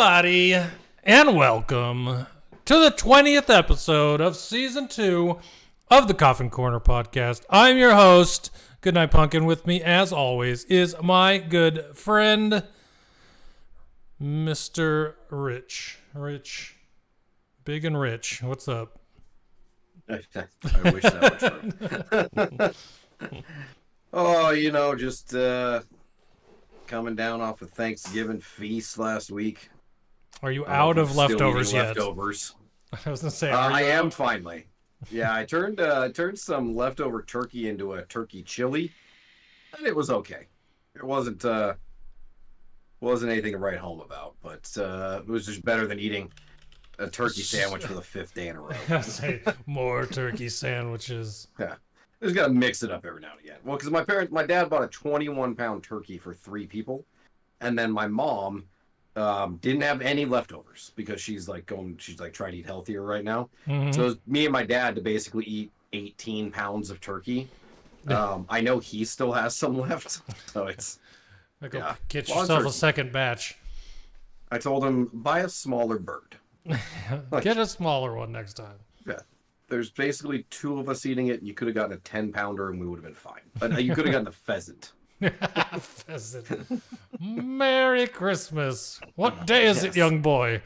everybody, and welcome to the 20th episode of Season 2 of the Coffin Corner Podcast. I'm your host, GoodNightPunk, and with me, as always, is my good friend, Mr. Rich. Big and Rich. What's up? I wish that were true. Oh, just coming down off a Thanksgiving feast last week. Are you out of leftovers yet? Leftovers. I was going to say, I am finally. Yeah, I turned some leftover turkey into a turkey chili, and it was okay. It wasn't anything to write home about, but it was just better than eating a turkey sandwich for the fifth day in a row. I was say more turkey sandwiches. Yeah. Just gotta mix it up every now and again. Well, because my dad bought a 21-pound turkey for 3 people, and then my mom didn't have any leftovers because she's trying to eat healthier right now. Mm-hmm. So it was me and my dad to basically eat 18 pounds of turkey. I know he still has some left, so it's get yourself a second batch. I told him, buy a smaller bird. Get a smaller one next time. Yeah. There's basically 2 of us eating it, and you could have gotten a 10-pounder and we would have been fine. But you could have gotten a pheasant. Pheasant. Merry Christmas. What day is it, young boy?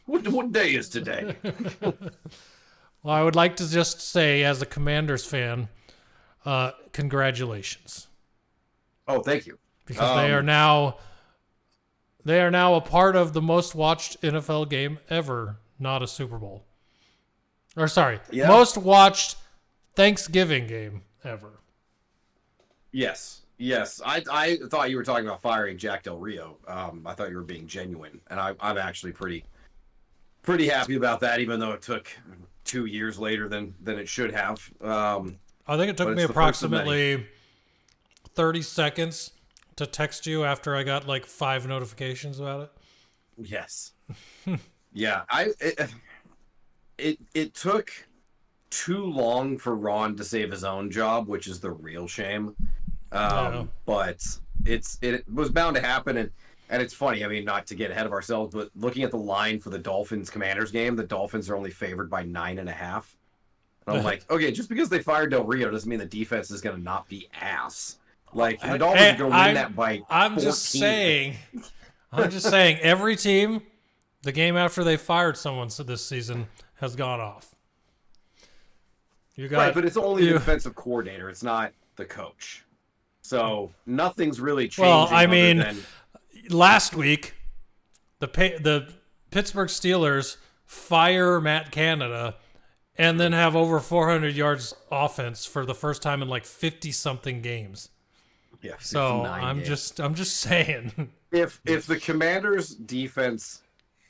What day is today? Well, I would like to just say, as a Commanders fan, congratulations. Oh, thank you. Because they are now a part of the most watched NFL game ever, not a Super Bowl. Or sorry, most watched Thanksgiving game ever. Yes. I thought you were talking about firing Jack Del Rio. I thought you were being genuine, and I'm actually pretty happy about that, even though it took 2 years later than it should have. I think it took me approximately 30 seconds to text you after I got like 5 notifications about it. Yes. Yeah, It took too long for Ron to save his own job, which is the real shame. But it was bound to happen, and it's funny. I mean, not to get ahead of ourselves, but looking at the line for the Dolphins-Commanders game, the Dolphins are only favored by 9.5. And I'm like, okay, just because they fired Del Rio doesn't mean the defense is going to not be ass. Like, the Dolphins are going to win that by 14. I'm just saying, every team, the game after they fired someone this season has gone off. Right, but it's only the defensive coordinator. It's not the coach. So nothing's really changing. Well, I mean, last week, the Pittsburgh Steelers fire Matt Canada and then have over 400 yards offense for the first time in like 50-something games. Yeah. So I'm just saying. If the Commanders' defense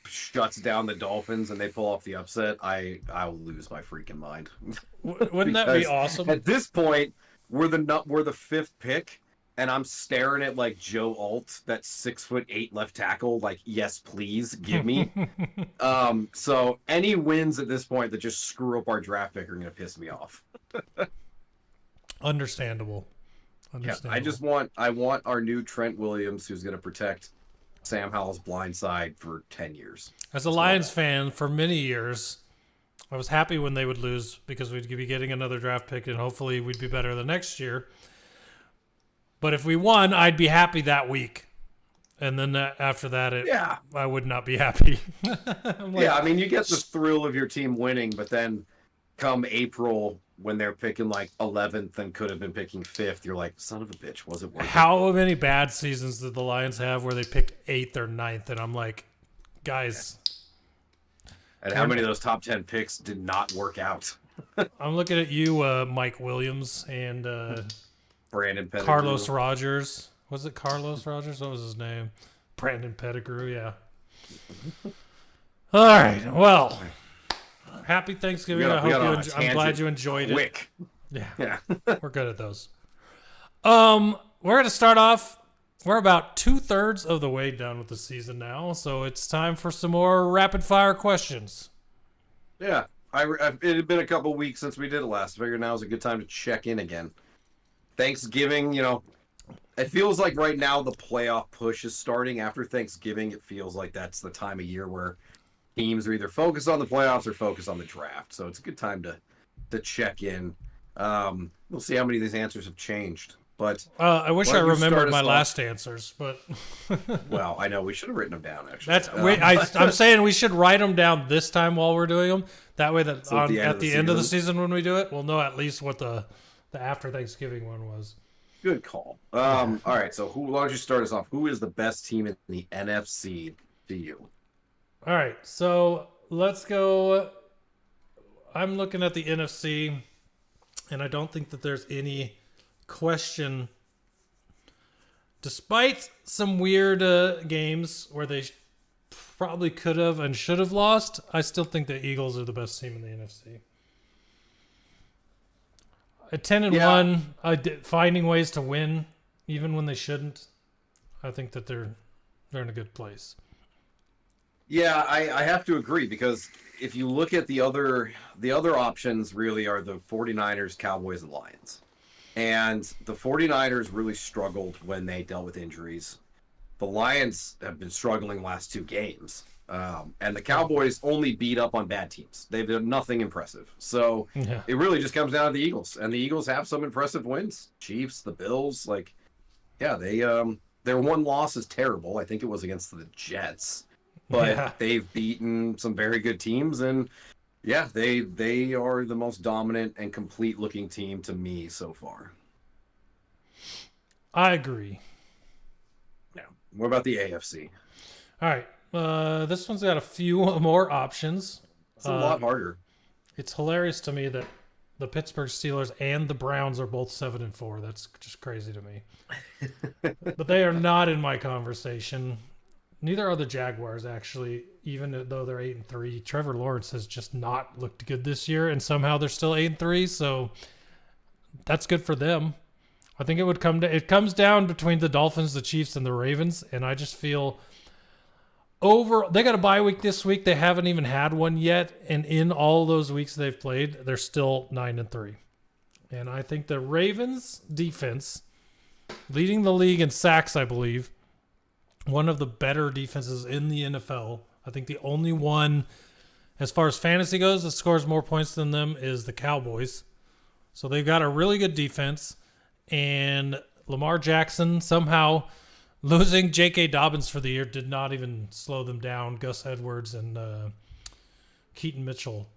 shuts down the Dolphins and they pull off the upset, I'll lose my freaking mind. Wouldn't that be awesome? At this point, we're the 5th pick, and I'm staring at like Joe Alt, that 6'8" left tackle. Like, yes, please give me. So any wins at this point that just screw up our draft pick are gonna piss me off. Understandable. Yeah, I want our new Trent Williams, who's gonna protect Sam Howell's blind side for 10 years. As a Lions fan for many years, I was happy when they would lose because we'd be getting another draft pick and hopefully we'd be better the next year. But if we won, I'd be happy that week. And then after that, I would not be happy. I mean, you get the thrill of your team winning, but then come April when they're picking like 11th and could have been picking 5th, you're like, son of a bitch, was it worth it? How many bad seasons did the Lions have where they picked 8th or 9th? And I'm like, guys. And how many of those top 10 picks did not work out? I'm looking at you, Mike Williams and Brandon Pettigrew. Carlos Rogers. Was it Carlos Rogers? What was his name? Brandon Pettigrew, yeah. All right, well. Happy Thanksgiving. I'm glad you enjoyed it. Quick. Yeah. We're good at those. We're going to start off. We're about 2/3 of the way done with the season now, so it's time for some more rapid fire questions. Yeah. It had been a couple weeks since we did it last. I figured now is a good time to check in again. Thanksgiving, it feels like right now the playoff push is starting after Thanksgiving. It feels like that's the time of year where teams are either focused on the playoffs or focused on the draft. So it's a good time to check in. We'll see how many of these answers have changed. But I wish I remembered my last answers, but well, I know we should have written them down. Actually, I'm saying we should write them down this time while we're doing them. That way, that so at the end of the season when we do it, we'll know at least what the after Thanksgiving one was. Good call. All right, so why don't you start us off? Who is the best team in the NFC to you? All right, so let's go. I'm looking at the NFC, and I don't think that there's any question. Despite some weird games where they probably could have and should have lost, I still think the Eagles are the best team in the NFC. At 10-1, finding ways to win even when they shouldn't. I think that they're in a good place. Yeah, I have to agree, because if you look at the other options, really are the 49ers, Cowboys, and Lions. And the 49ers really struggled when they dealt with injuries. The Lions have been struggling the last 2 games. And the Cowboys only beat up on bad teams. They've done nothing impressive. So It really just comes down to the Eagles. And the Eagles have some impressive wins. Chiefs, the Bills, their one loss is terrible. I think it was against the Jets. But they've beaten some very good teams, and they are the most dominant and complete looking team to me so far. I agree. Yeah. What about the AFC? All right. This one's got a few more options. It's a lot harder. It's hilarious to me that the Pittsburgh Steelers and the Browns are both 7-4. That's just crazy to me. But they are not in my conversation. Neither are the Jaguars, actually, even though they're 8-3. Trevor Lawrence has just not looked good this year, and somehow they're still 8-3, so that's good for them. I think it comes down between the Dolphins, the Chiefs, and the Ravens, and I just feel they got a bye week this week. They haven't even had one yet, and in all those weeks they've played, they're still 9-3. And I think the Ravens defense, leading the league in sacks, I believe, one of the better defenses in the NFL. I think the only one, as far as fantasy goes, that scores more points than them is the Cowboys. So they've got a really good defense. And Lamar Jackson, somehow losing J.K. Dobbins for the year did not even slow them down. Gus Edwards and Keaton Mitchell.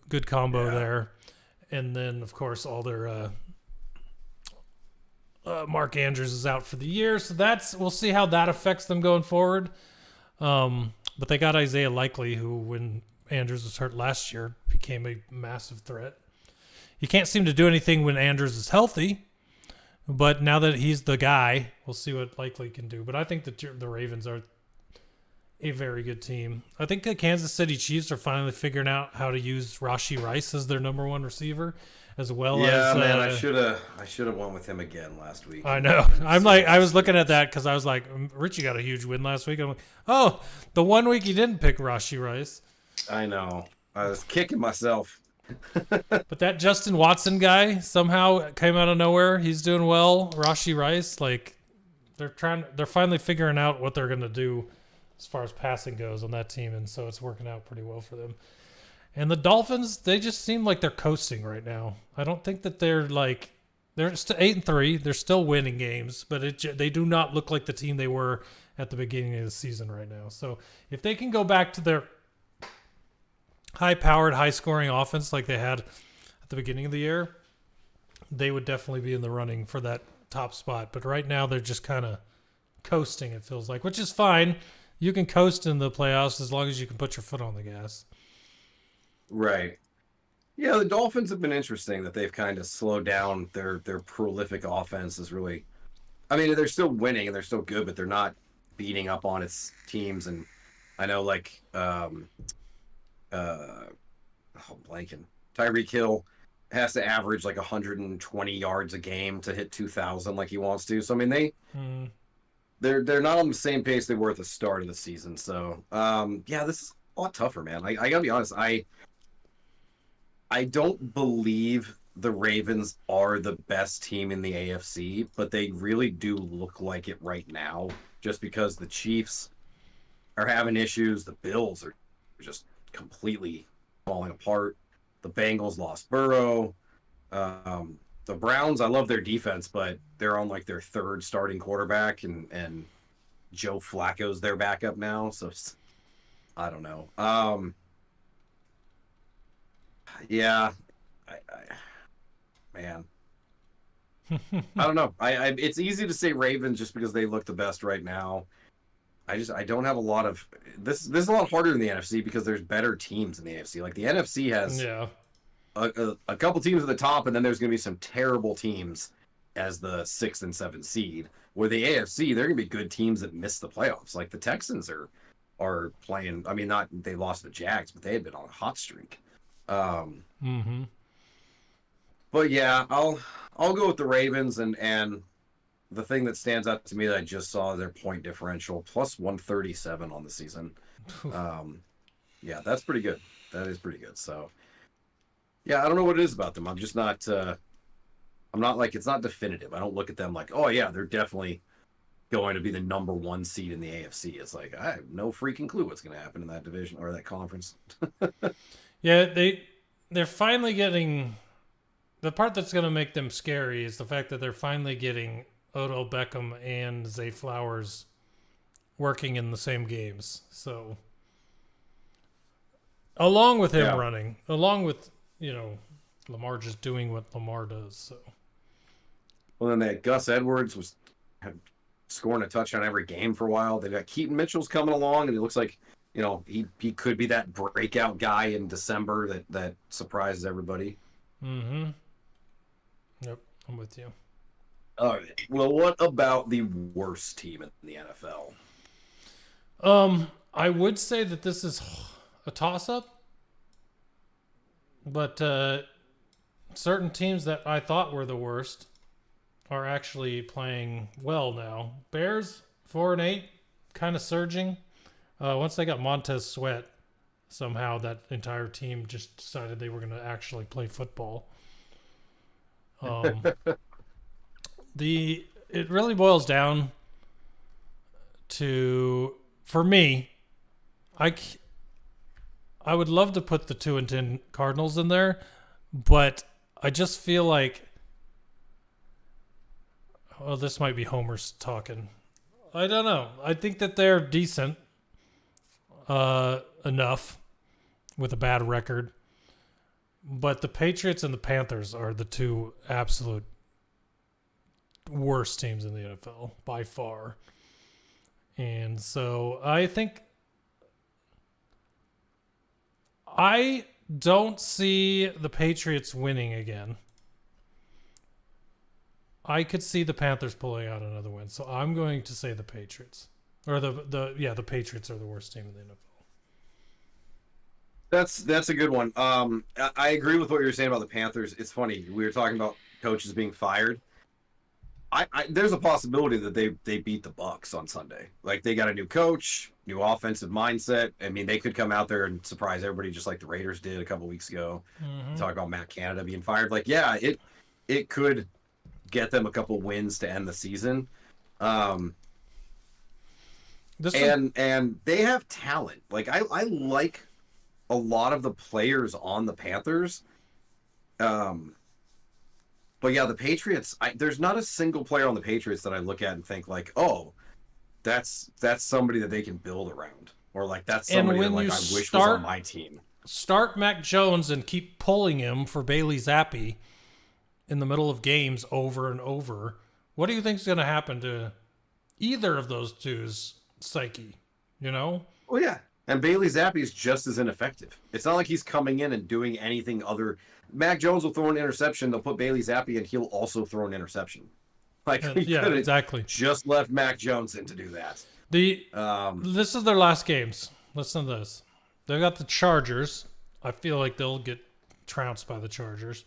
Good combo there. And then, of course, all their... Mark Andrews is out for the year, so we'll see how that affects them going forward. But they got Isaiah Likely, who, when Andrews was hurt last year, became a massive threat. You can't seem to do anything when Andrews is healthy, but now that he's the guy, we'll see what Likely can do. But I think that the Ravens are a very good team. I think the Kansas City Chiefs are finally figuring out how to use Rashee Rice as their number 1 receiver. As well as man, I should have won with him again last week. I know. I was looking at that because I was like, Richie got a huge win last week. I'm like, oh, the 1 week he didn't pick Rashee Rice. I know. I was kicking myself. But that Justin Watson guy somehow came out of nowhere. He's doing well. Rashee Rice, they're finally figuring out what they're gonna do as far as passing goes on that team, and so it's working out pretty well for them. And the Dolphins, they just seem like they're coasting right now. I don't think that they're still 8-3. They're still winning games, but they do not look like the team they were at the beginning of the season right now. So if they can go back to their high-powered, high-scoring offense like they had at the beginning of the year, they would definitely be in the running for that top spot. But right now they're just kind of coasting, it feels like, which is fine. You can coast in the playoffs as long as you can put your foot on the gas. Right. Yeah, the Dolphins have been interesting that they've kind of slowed down their prolific offense is really... I mean, they're still winning and they're still good, but they're not beating up on its teams. And I know, blanking. Tyreek Hill has to average 120 yards a game to hit 2,000 like he wants to. So, I mean, they're not on the same pace they were at the start of the season. So, this is a lot tougher, man. I gotta be honest. I don't believe the Ravens are the best team in the AFC, but they really do look like it right now, just because the Chiefs are having issues. The Bills are just completely falling apart. The Bengals lost Burrow. The Browns, I love their defense, but they're on like their third starting quarterback, and Joe Flacco's their backup now. So I don't know. Yeah, man, I don't know. It's easy to say Ravens just because they look the best right now. I don't have a lot of this. This is a lot harder in the NFC because there's better teams in the AFC. Like the NFC has a couple teams at the top, and then there's going to be some terrible teams as the 6th and 7th seed. Where the AFC, they're going to be good teams that miss the playoffs. Like the Texans are playing. I mean, not they lost the Jags, but they had been on a hot streak. But yeah, I'll go with the Ravens, and the thing that stands out to me that I just saw, their point differential plus 137 on the season. Yeah, that's pretty good. That is pretty good. So yeah, I don't know what it is about them. I'm just not. I'm not like, it's not definitive. I don't look at them like, oh yeah, they're definitely going to be the number 1 seed in the AFC. It's like I have no freaking clue what's going to happen in that division or that conference. Yeah, they're finally getting. The part that's going to make them scary is the fact that they're finally getting Odell Beckham and Zay Flowers working in the same games. So, along with him running, along with, Lamar just doing what Lamar does. So, well, then that Gus Edwards was scoring a touchdown every game for a while. They've got Keaton Mitchell's coming along, and it looks like, he could be that breakout guy in December that surprises everybody. Mm-hmm. Yep, I'm with you. All right. Well, what about the worst team in the NFL? I would say that this is a toss-up, but certain teams that I thought were the worst are actually playing well now. Bears 4-8, kind of surging. Once they got Montez Sweat, somehow that entire team just decided they were going to actually play football. It really boils down to, for me, I would love to put the 2-10 Cardinals in there, but I just feel like, well, this might be Homer's talking. I don't know. I think that they're decent enough with a bad record, but the Patriots and the Panthers are the two absolute worst teams in the NFL by far. And so I think I don't see the Patriots winning again. I could see the Panthers pulling out another win. So I'm going to say the Patriots. Or the Patriots are the worst team in the NFL. That's a good one. I agree with what you're saying about the Panthers. It's funny. We were talking about coaches being fired. There's a possibility that they beat the Bucs on Sunday. Like, they got a new coach, new offensive mindset. I mean, they could come out there and surprise everybody just like the Raiders did a couple weeks ago. Talk about Matt Canada being fired. Like, yeah, it could get them a couple wins to end the season. And they have talent. Like, I like a lot of the players on the Panthers. But yeah, the Patriots, there's not a single player on the Patriots that I look at and think like, oh, that's somebody that they can build around. Or like, that's somebody that like I wish was on my team. Start Mac Jones and keep pulling him for Bailey Zappi in the middle of games over and over. What do you think is going to happen to either of those two's psyche? Well, yeah. And Bailey Zappi is just as ineffective. It's not like he's coming in and doing anything other. Mac Jones will throw an interception. They'll put Bailey Zappi, and he'll also throw an interception. Like, exactly. Just left Mac Jones in to do that. This is their last games. Listen to this. They got the Chargers. I feel like they'll get trounced by the Chargers.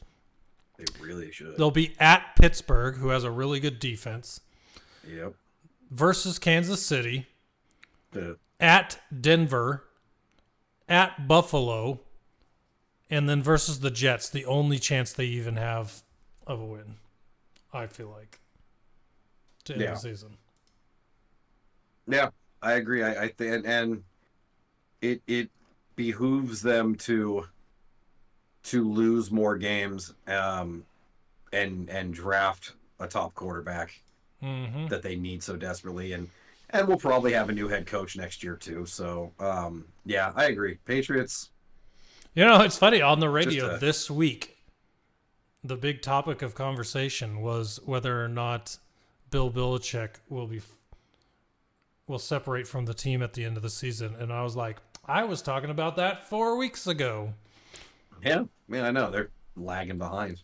They really should. They'll be at Pittsburgh, who has a really good defense. Yep. Versus Kansas City. At Denver, at Buffalo, And then versus the Jets, the only chance they even have of a win, I feel like, to end the season. Yeah, I agree. I think, and it behooves them to lose more games, and draft a top quarterback that they need so desperately, and we'll probably have a new head coach next year too. So, yeah, I agree. Patriots. You know, it's funny, on the radio this week, the big topic of conversation was whether or not Bill Belichick will separate from the team at the end of the season. And I was like, I was talking about that 4 weeks ago. Yeah, man, I know. They're lagging behind.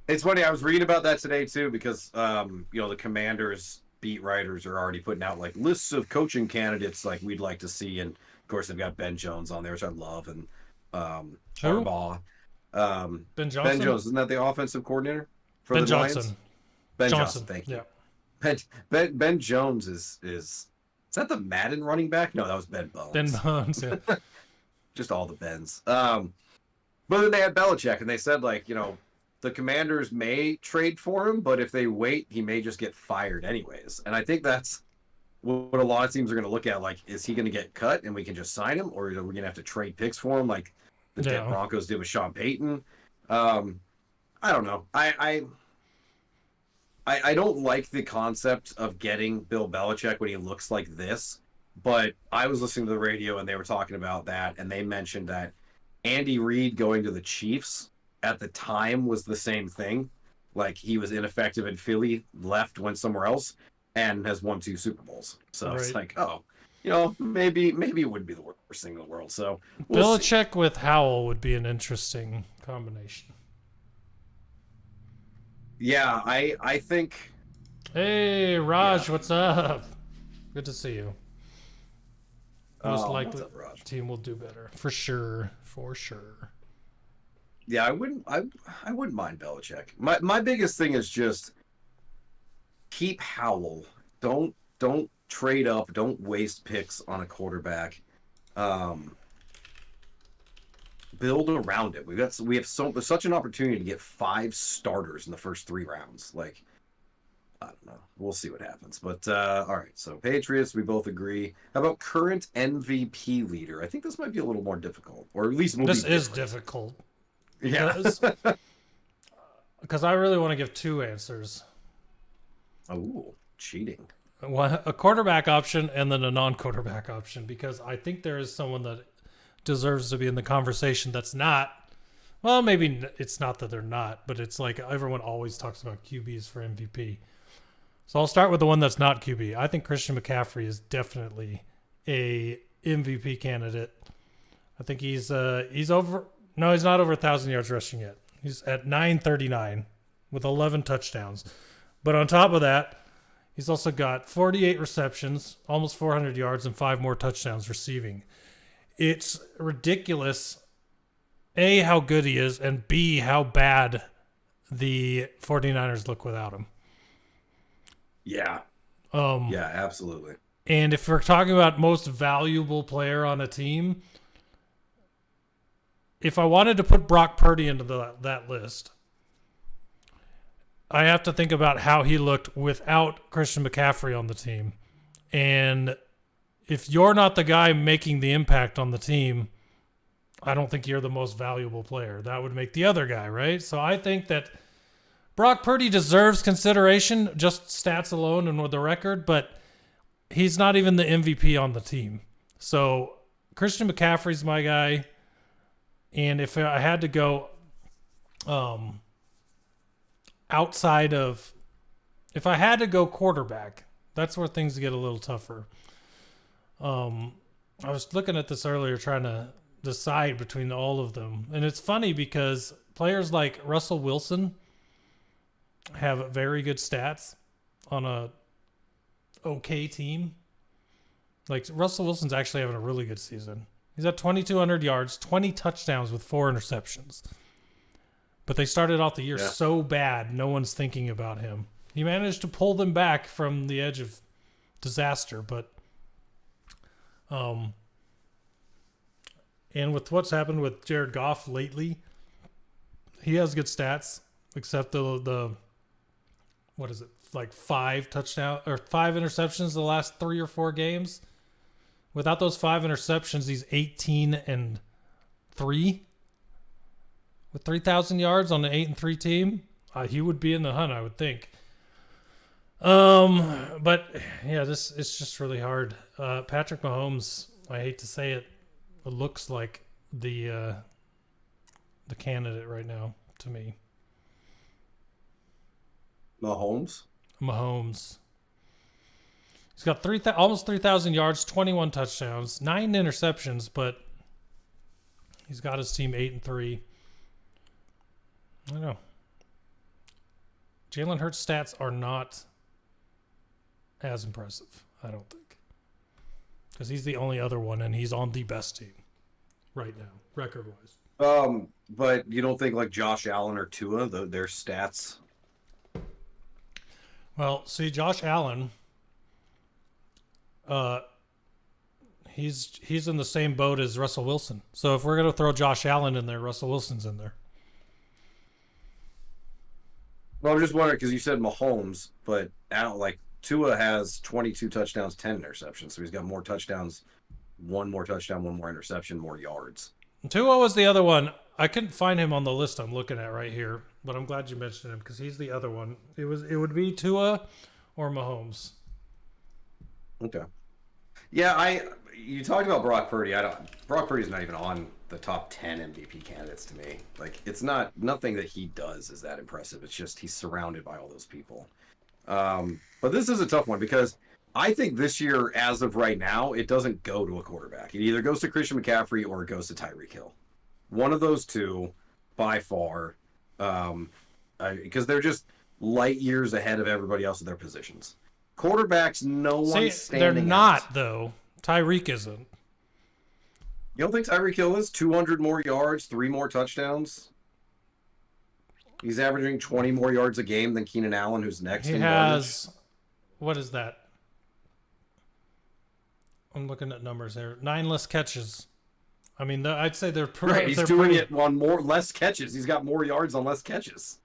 It's funny, I was reading about that today too, because the Commanders beat writers are already putting out like lists of coaching candidates like we'd like to see, and of course they've got Ben Jones on there, which I love, and Harbaugh. Ben Johnson? Ben Jones, isn't that the offensive coordinator for Ben the Johnson. Lions? Ben Johnson, thank you. Yeah. Ben Jones is that the Madden running back? No, that was Ben Bones. Ben Bones, yeah. Just all the Bens. But then they had Belichick, and they said, like, the Commanders may trade for him, but if they wait, he may just get fired anyways. And I think that's what a lot of teams are going to look at. Like, is he going to get cut and we can just sign him, or are we going to have to trade picks for him like the Denver Broncos did with Sean Payton? I don't know. I don't like the concept of getting Bill Belichick when he looks like this, but I was listening to the radio and they were talking about that, and they mentioned that Andy Reid going to the Chiefs at the time was the same thing. Like, he was ineffective in Philly, left, went somewhere else, and has won 2 Super Bowls. So It's like, maybe it wouldn't be the worst thing in the world. So Belichick with Howell would be an interesting combination. Yeah, I think. Hey, Raj, what's up? Good to see you. Most likely, the team will do better for sure. Yeah, I wouldn't mind Belichick. My biggest thing is just keep Howell. Don't trade up. Don't waste picks on a quarterback. Build around it. We have such an opportunity to get 5 starters in the first 3 rounds. Like, I don't know. We'll see what happens. But all right. So Patriots, we both agree. How about current MVP leader? I think this might be a little more difficult, or at least this is difficult. Yeah. Because I really want to give 2 answers. Oh, cheating. A quarterback option and then a non-quarterback option, because I think there is someone that deserves to be in the conversation that's not. Well, maybe it's not that they're not, but it's like everyone always talks about QBs for MVP. So I'll start with the one that's not QB. I think Christian McCaffrey is definitely a MVP candidate. I think he's over. No, he's not over 1,000 yards rushing yet. He's at 939 with 11 touchdowns. But on top of that, he's also got 48 receptions, almost 400 yards, and 5 more touchdowns receiving. It's ridiculous, A, how good he is, and B, how bad the 49ers look without him. Yeah. Yeah, absolutely. And if we're talking about most valuable player on a team, if I wanted to put Brock Purdy into that list, I have to think about how he looked without Christian McCaffrey on the team. And if you're not the guy making the impact on the team, I don't think you're the most valuable player. That would make the other guy, right? So I think that Brock Purdy deserves consideration, just stats alone and with the record, but he's not even the MVP on the team. So Christian McCaffrey's my guy. And if I had to go outside of, if I had to go quarterback, that's where things get a little tougher. I was looking at this earlier trying to decide between all of them. And it's funny because players like Russell Wilson have very good stats on a okay team. Like, Russell Wilson's actually having a really good season. He's at 2,200 yards, 20 touchdowns with 4 interceptions. But they started off the year so bad, no one's thinking about him. He managed to pull them back from the edge of disaster, but And with what's happened with Jared Goff lately, he has good stats, except the what is it, like 5 interceptions the last 3 or 4 games. Without those 5 interceptions, he's 18-3 with 3,000 yards on an 8-3 team. He would be in the hunt, I would think. But yeah, it's just really hard. Patrick Mahomes, I hate to say it, looks like the candidate right now to me. Mahomes. He's got almost 3,000 yards, 21 touchdowns, 9 interceptions, but he's got his team 8-3. I don't know. Jalen Hurts' stats are not as impressive, I don't think, because he's the only other one, and he's on the best team right now, record-wise. But you don't think like Josh Allen or Tua, their stats? Well, see, Josh Allen, he's in the same boat as Russell Wilson. So if we're gonna throw Josh Allen in there, Russell Wilson's in there. Well, I'm just wondering because you said Mahomes, but Tua has 22 touchdowns, 10 interceptions, so he's got more touchdowns, one more touchdown, one more interception, more yards. Tua was the other one. I couldn't find him on the list I'm looking at right here, but I'm glad you mentioned him because he's the other one. It would be Tua or Mahomes. Okay. Yeah, you talked about Brock Purdy. Brock Purdy's not even on the top 10 MVP candidates to me. Like, it's nothing that he does is that impressive. It's just he's surrounded by all those people. But this is a tough one because I think this year, as of right now, it doesn't go to a quarterback. It either goes to Christian McCaffrey or it goes to Tyreek Hill. One of those two, by far, because they're just light years ahead of everybody else in their positions. Quarterbacks, no one's standing they're not, out. though. Tyreek isn't. You don't think Tyreek Hill is? 200 more yards, 3 more touchdowns? He's averaging 20 more yards a game than Keenan Allen, who's next in yardage. What is that? I'm looking at numbers there. 9 less catches. I mean, I'd say they're pretty... Right, he's doing it on less catches. He's got more yards on less catches.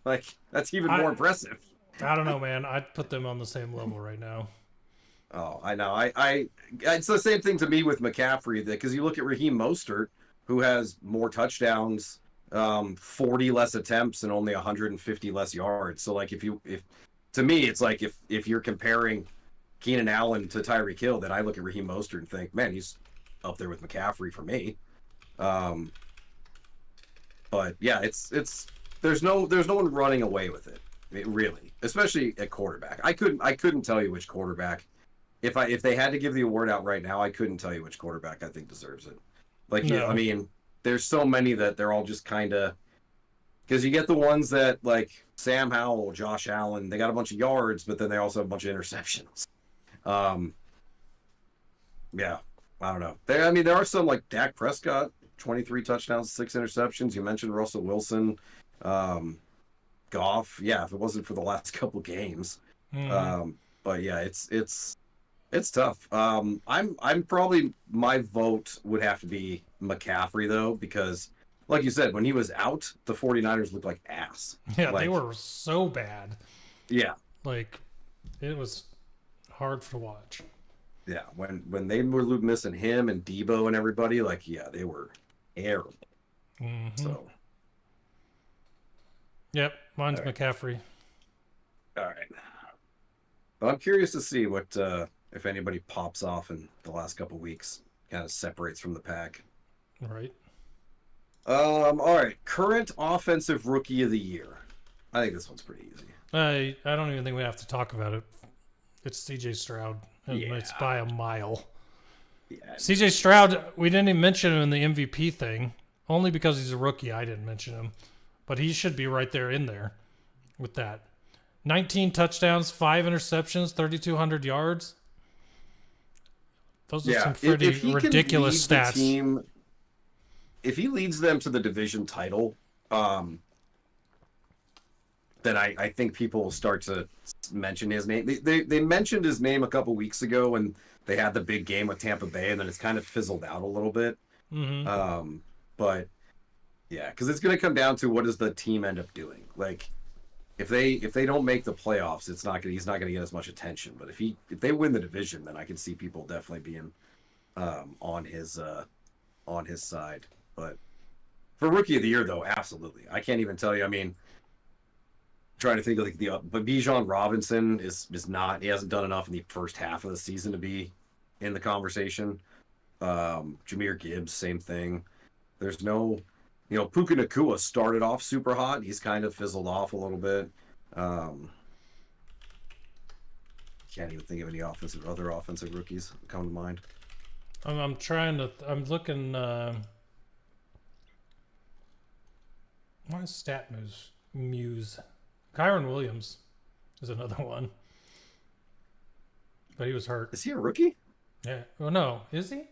Like, that's even more impressive. I don't know, man. I'd put them on the same level right now. Oh, I know. It's the same thing to me with McCaffrey, because you look at Raheem Mostert, who has more touchdowns, 40 less attempts, and only 150 less yards. So, like, if to me, it's like if you're comparing Keenan Allen to Tyreek Hill, then I look at Raheem Mostert and think, man, he's up there with McCaffrey for me. But yeah, it's there's no one running away with it. Really, especially at quarterback. I couldn't tell you which quarterback. If they had to give the award out right now, I couldn't tell you which quarterback I think deserves it. Like, no. I mean, there's so many that they're all just kind of, because you get the ones that like Sam Howell, Josh Allen, they got a bunch of yards, but then they also have a bunch of interceptions. Yeah, I don't know. There are some like Dak Prescott, 23 touchdowns, 6 interceptions. You mentioned Russell Wilson. Goff, yeah, if it wasn't for the last couple games. But yeah, it's tough. I'm probably, my vote would have to be McCaffrey though, because like you said, when he was out, the 49ers looked like ass. Yeah, they were so bad. Yeah. Like, it was hard to watch. Yeah, when they were missing him and Debo and everybody, like, yeah, they were terrible. So. Yep, mine's right. McCaffrey. All right. Well, I'm curious to see what if anybody pops off in the last couple weeks, kind of separates from the pack. Right. All right. Current offensive rookie of the year. I think this one's pretty easy. I don't even think we have to talk about it. It's CJ Stroud. And it's by a mile. Yeah. CJ Stroud, we didn't even mention him in the MVP thing. Only because he's a rookie, I didn't mention him. But he should be right there in there with that. 19 touchdowns, 5 interceptions, 3,200 yards. Those are some pretty ridiculous stats. If he leads them to the division title, then I think people will start to mention his name. They mentioned his name a couple weeks ago when they had the big game with Tampa Bay, and then it's kind of fizzled out a little bit. But yeah, because it's going to come down to what does the team end up doing. Like if they don't make the playoffs, he's not going to get as much attention. But if they win the division, then I can see people definitely being on his side. But for rookie of the year, though, absolutely, I can't even tell you. I mean, trying to think of but Bijan Robinson is not. He hasn't done enough in the first half of the season to be in the conversation. Jahmyr Gibbs, same thing. There's no, Puka Nacua started off super hot. He's kind of fizzled off a little bit. Can't even think of any other offensive rookies that come to mind. I'm looking. Why is Stat Muse? Kyron Williams is another one, but he was hurt. Is he a rookie? Yeah. Well, no, is he?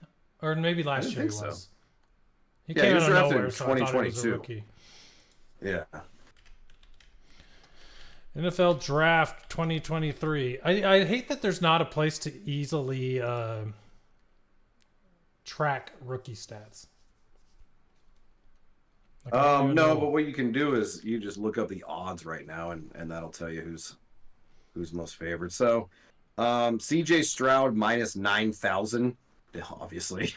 Or maybe last year he was. So. He came was out of drafted nowhere, in so I thought he was a 2022. rookie. Yeah. NFL Draft 2023. I hate that there's not a place to easily track rookie stats. No, but what you can do is you just look up the odds right now, and that'll tell you who's most favored. So, CJ Stroud minus 9,000, obviously.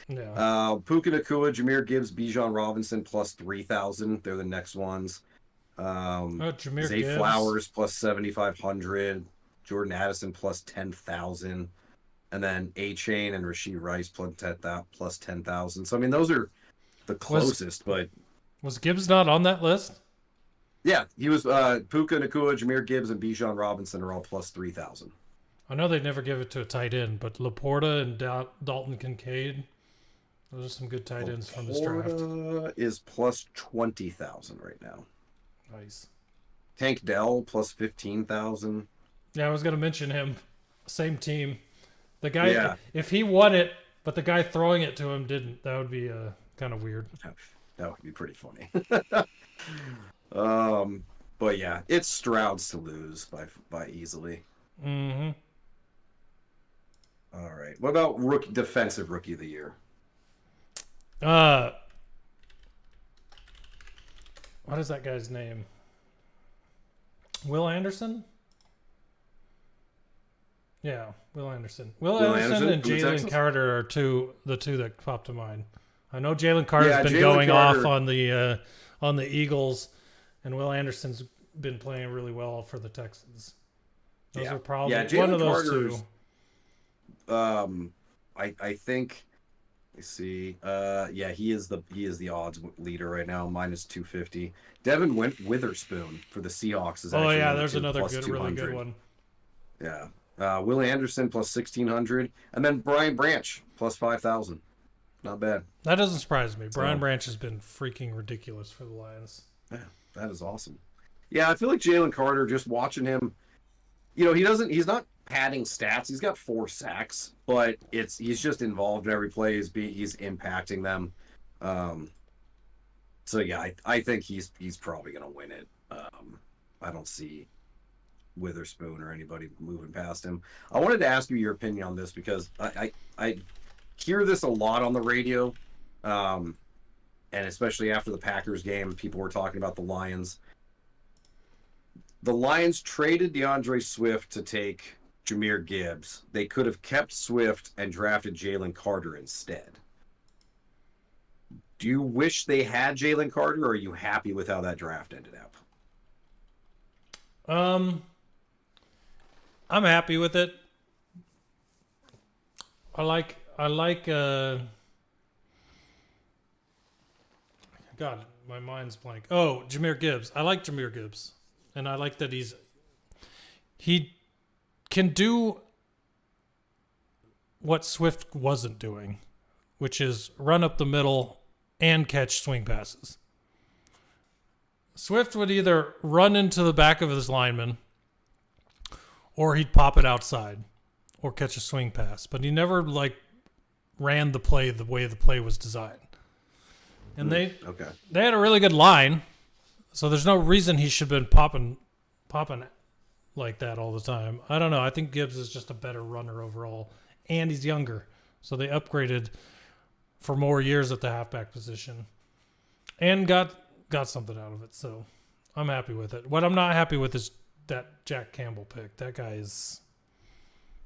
Yeah. Puka Nacua, Jahmyr Gibbs, Bijan Robinson plus 3,000. They're the next ones. Jahmyr Zay Gibbs. Flowers plus 7,500. Jordan Addison plus 10,000. And then A-Chain and Rashee Rice plus 10,000. So, I mean, those are the closest, but... Was Gibbs not on that list? Yeah, he was. Puka Nacua, Jahmyr Gibbs, and Bijan Robinson are all plus 3,000. I know they'd never give it to a tight end, but Laporta and Dalton Kincaid, those are some good tight ends from this draft. Laporta is plus 20,000 right now. Nice. Tank Dell plus 15,000. Yeah, I was going to mention him. Same team. The guy, if he won it, but the guy throwing it to him didn't, that would be kind of weird. That would be pretty funny. But yeah, it's Stroud's to lose by easily. Mm-hmm. All right. What about defensive rookie of the year? What is that guy's name? Will Anderson? Yeah, Will Anderson. Will Anderson and Jalen Carter are the two that pop to mind. I know Jalen Carter's been going off on the Eagles, and Will Anderson's been playing really well for the Texans. Those are probably one of those two. I think. Let's see. He is the odds leader right now, minus 250. Devin Witherspoon for the Seahawks is. Oh yeah, there's another really good one. Yeah. Will Anderson plus 1,600, and then Brian Branch plus 5,000. Not bad. That doesn't surprise me. Brian Branch has been freaking ridiculous for the Lions. Yeah, that is awesome. Yeah, I feel like Jalen Carter, just watching him, he's not padding stats. He's got 4 sacks, but he's just involved in every play. He's impacting them. So yeah, I think he's probably going to win it. I don't see Witherspoon or anybody moving past him. I wanted to ask you your opinion on this because I hear this a lot on the radio, and especially after the Packers game, people were talking about the Lions. The Lions traded DeAndre Swift to take Jahmyr Gibbs. They could have kept Swift and drafted Jalen Carter instead. Do you wish they had Jalen Carter, or are you happy with how that draft ended up? I'm happy with it. I like God, my mind's blank. Oh, Jahmyr Gibbs. I like Jahmyr Gibbs. And I like that he can do what Swift wasn't doing, which is run up the middle and catch swing passes. Swift would either run into the back of his lineman or he'd pop it outside or catch a swing pass. But he never ran the play the way the play was designed. And they had a really good line, so there's no reason he should have been popping like that all the time. I don't know. I think Gibbs is just a better runner overall, and he's younger. So they upgraded for more years at the halfback position and got something out of it. So I'm happy with it. What I'm not happy with is that Jack Campbell pick. That guy is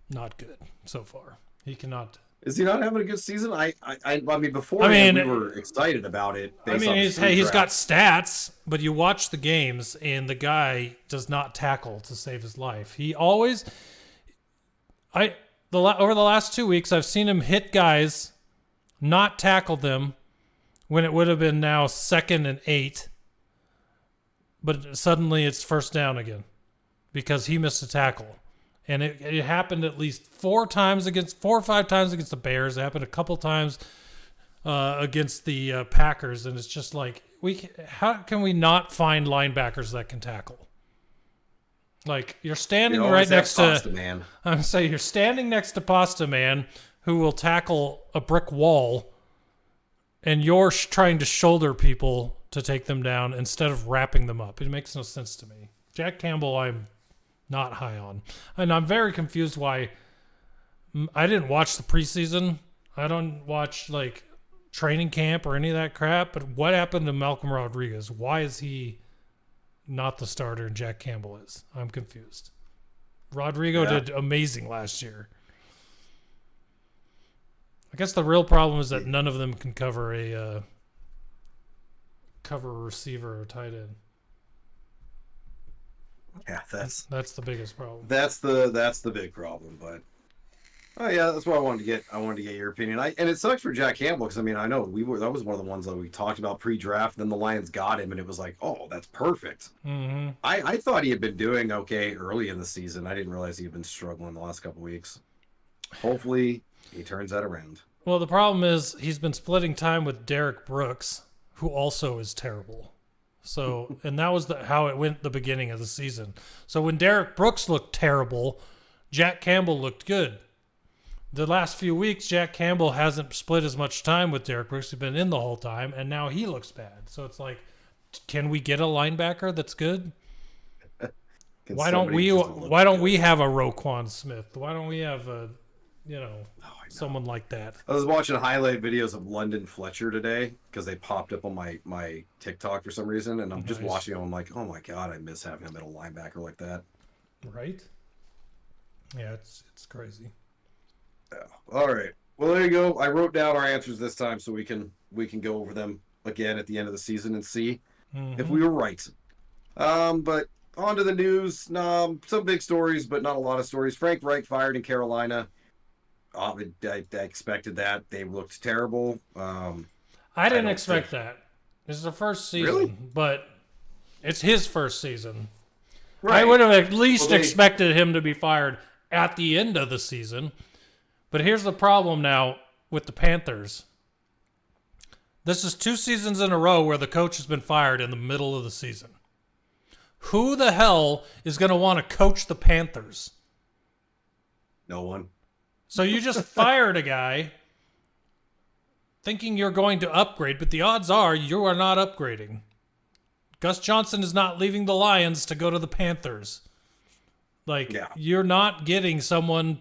not good so far. He cannot. Is he not having a good season? I mean, before we were excited about it. He's got stats, but you watch the games and the guy does not tackle to save his life. He always, over the last 2 weeks, I've seen him hit guys, not tackle them when it would have been now 2nd and 8, but suddenly it's first down again because he missed a tackle. And it happened at least 4 or 5 times against the Bears. It happened a couple times against the Packers. And it's just like, how can we not find linebackers that can tackle? Like, you're standing right next to Pasta Man. I'm saying you're standing next to Pasta Man, who will tackle a brick wall, and you're trying to shoulder people to take them down instead of wrapping them up. It makes no sense to me. Jack Campbell, I'm not high on. And I'm very confused why I didn't watch the preseason. I don't watch like training camp or any of that crap. But what happened to Malcolm Rodriguez? Why is he not the starter and Jack Campbell is? I'm confused. Rodrigo did amazing last year. I guess the real problem is that none of them can cover a receiver or tight end. Yeah, that's the biggest problem. That's the big problem. But that's what I wanted to get. I wanted to get your opinion. And it sucks for Jack Campbell because I know that was one of the ones that we talked about pre-draft. Then the Lions got him, and it was like, oh, that's perfect. Mm-hmm. I thought he had been doing okay early in the season. I didn't realize he had been struggling the last couple weeks. Hopefully, he turns that around. Well, the problem is he's been splitting time with Derek Brooks, who also is terrible. So, and that was how it went at the beginning of the season. So when Derek Brooks looked terrible, Jack Campbell looked good. The last few weeks, Jack Campbell hasn't split as much time with Derek Brooks. He's been in the whole time, and now he looks bad. So it's like, can we get a linebacker that's good? Why don't we have a Roquan Smith? Why don't we have someone like that? I was watching highlight videos of London Fletcher today because they popped up on my TikTok for some reason, and I'm just watching them. I'm like, oh my god, I miss having a middle linebacker like that. Right? Yeah, it's crazy. Yeah. All right. Well, there you go. I wrote down our answers this time so we can go over them again at the end of the season and see if we were right. But on to the news. Some big stories, but not a lot of stories. Frank Reich fired in Carolina. I expected that. They looked terrible. I didn't expect that. This is the first season, really? But it's his first season. Right. I would have at least expected him to be fired at the end of the season. But here's the problem now with the Panthers. This is 2 seasons in a row where the coach has been fired in the middle of the season. Who the hell is going to want to coach the Panthers? No one. So you just fired a guy thinking you're going to upgrade, but the odds are you are not upgrading. Gus Johnson is not leaving the Lions to go to the Panthers. You're not getting someone.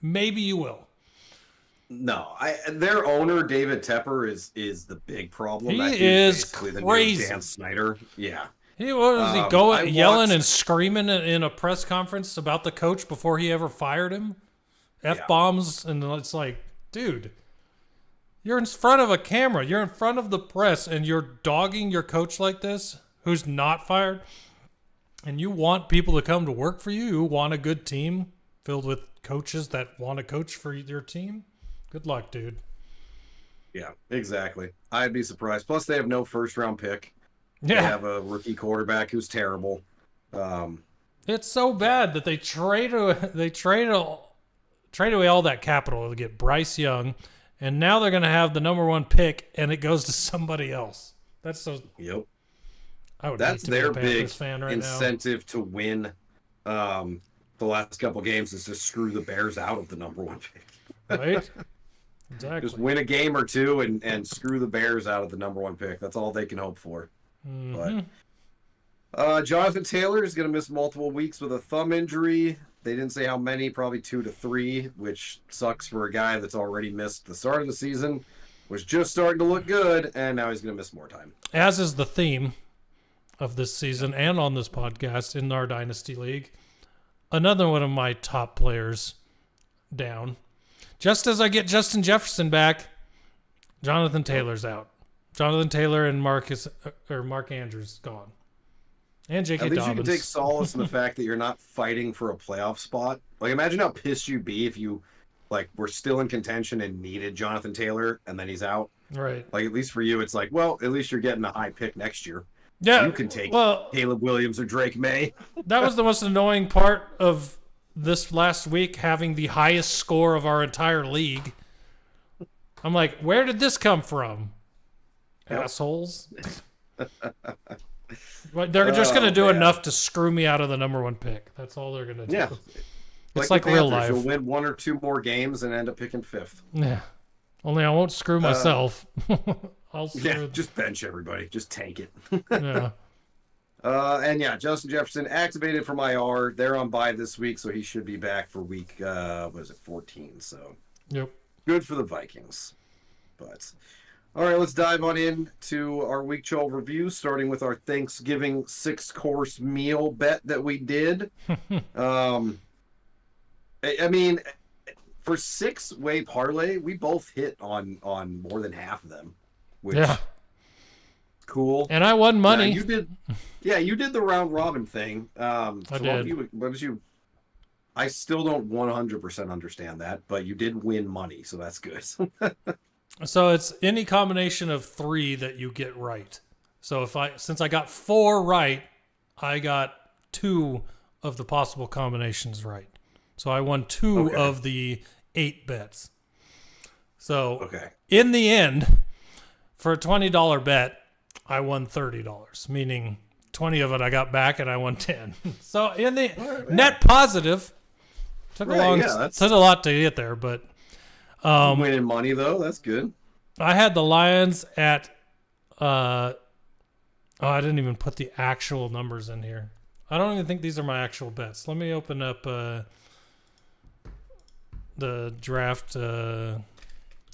Maybe you will. No, their owner David Tepper is the big problem. He is crazy. The new Dan Snyder. Yeah. He was yelling and screaming in a press conference about the coach before he ever fired him. F-bombs, and it's like, dude, you're in front of a camera. You're in front of the press, and you're dogging your coach like this, who's not fired. And you want people to come to work for you. You want a good team filled with coaches that want to coach for your team. Good luck, dude. Yeah, exactly. I'd be surprised. Plus, they have no first-round pick. Yeah. They have a rookie quarterback who's terrible. It's so bad that they trade away all that capital to get Bryce Young, and now they're going to have the number 1 pick, and it goes to somebody else. That's so. Yep. That's their big fan right incentive to win. The last couple games is to screw the Bears out of the number 1 pick. Right. Exactly. Just win a game or two and screw the Bears out of the number 1 pick. That's all they can hope for. Mm-hmm. But Jonathan Taylor is going to miss multiple weeks with a thumb injury. They didn't say how many, probably 2 to 3, which sucks for a guy that's already missed the start of the season, was just starting to look good, and now he's going to miss more time. As is the theme of this season and on this podcast in our Dynasty League. Another one of my top players down. Just as I get Justin Jefferson back, Jonathan Taylor's out. Jonathan Taylor and Mark Andrews gone. And J.K. At least Dobbins. you can take solace in the fact that you're not fighting for a playoff spot. Like, imagine how pissed you'd be if you, like, were still in contention and needed Jonathan Taylor, and then he's out. Right. Like, at least for you, it's like, well, at least you're getting a high pick next year. Yeah. You can take Caleb Williams or Drake May. That was the most annoying part of this last week, having the highest score of our entire league. I'm like, where did this come from? Yep. Assholes. But they're just going to do enough to screw me out of the number 1 pick. That's all they're going to do. Yeah. It's like real life. You'll win 1 or 2 more games and end up picking 5th. Yeah. Only I won't screw myself. Just bench everybody. Just tank it. Yeah. And yeah, Justin Jefferson activated from IR. They're on bye this week, so he should be back for week 14. So yep. Good for the Vikings. But all right, let's dive on in to our week 12 review, starting with our Thanksgiving 6-course meal bet that we did. I mean, for 6-way parlay, we both hit on more than half of them, which cool. And I won money. You did the round robin thing. I did. What did you? I still don't 100% understand that, but you did win money, so that's good. So it's any combination of 3 that you get right. So since I got 4 right, I got 2 of the possible combinations right. So I won 2 of the 8 bets. So in the end, for a $20 bet, I won $30, meaning 20 of it I got back and I won 10. So in the net positive, took a lot to get there, but winning money though, that's good. I had the Lions at I didn't even put the actual numbers in here. I don't even think these are my actual bets. Let me open up the draft or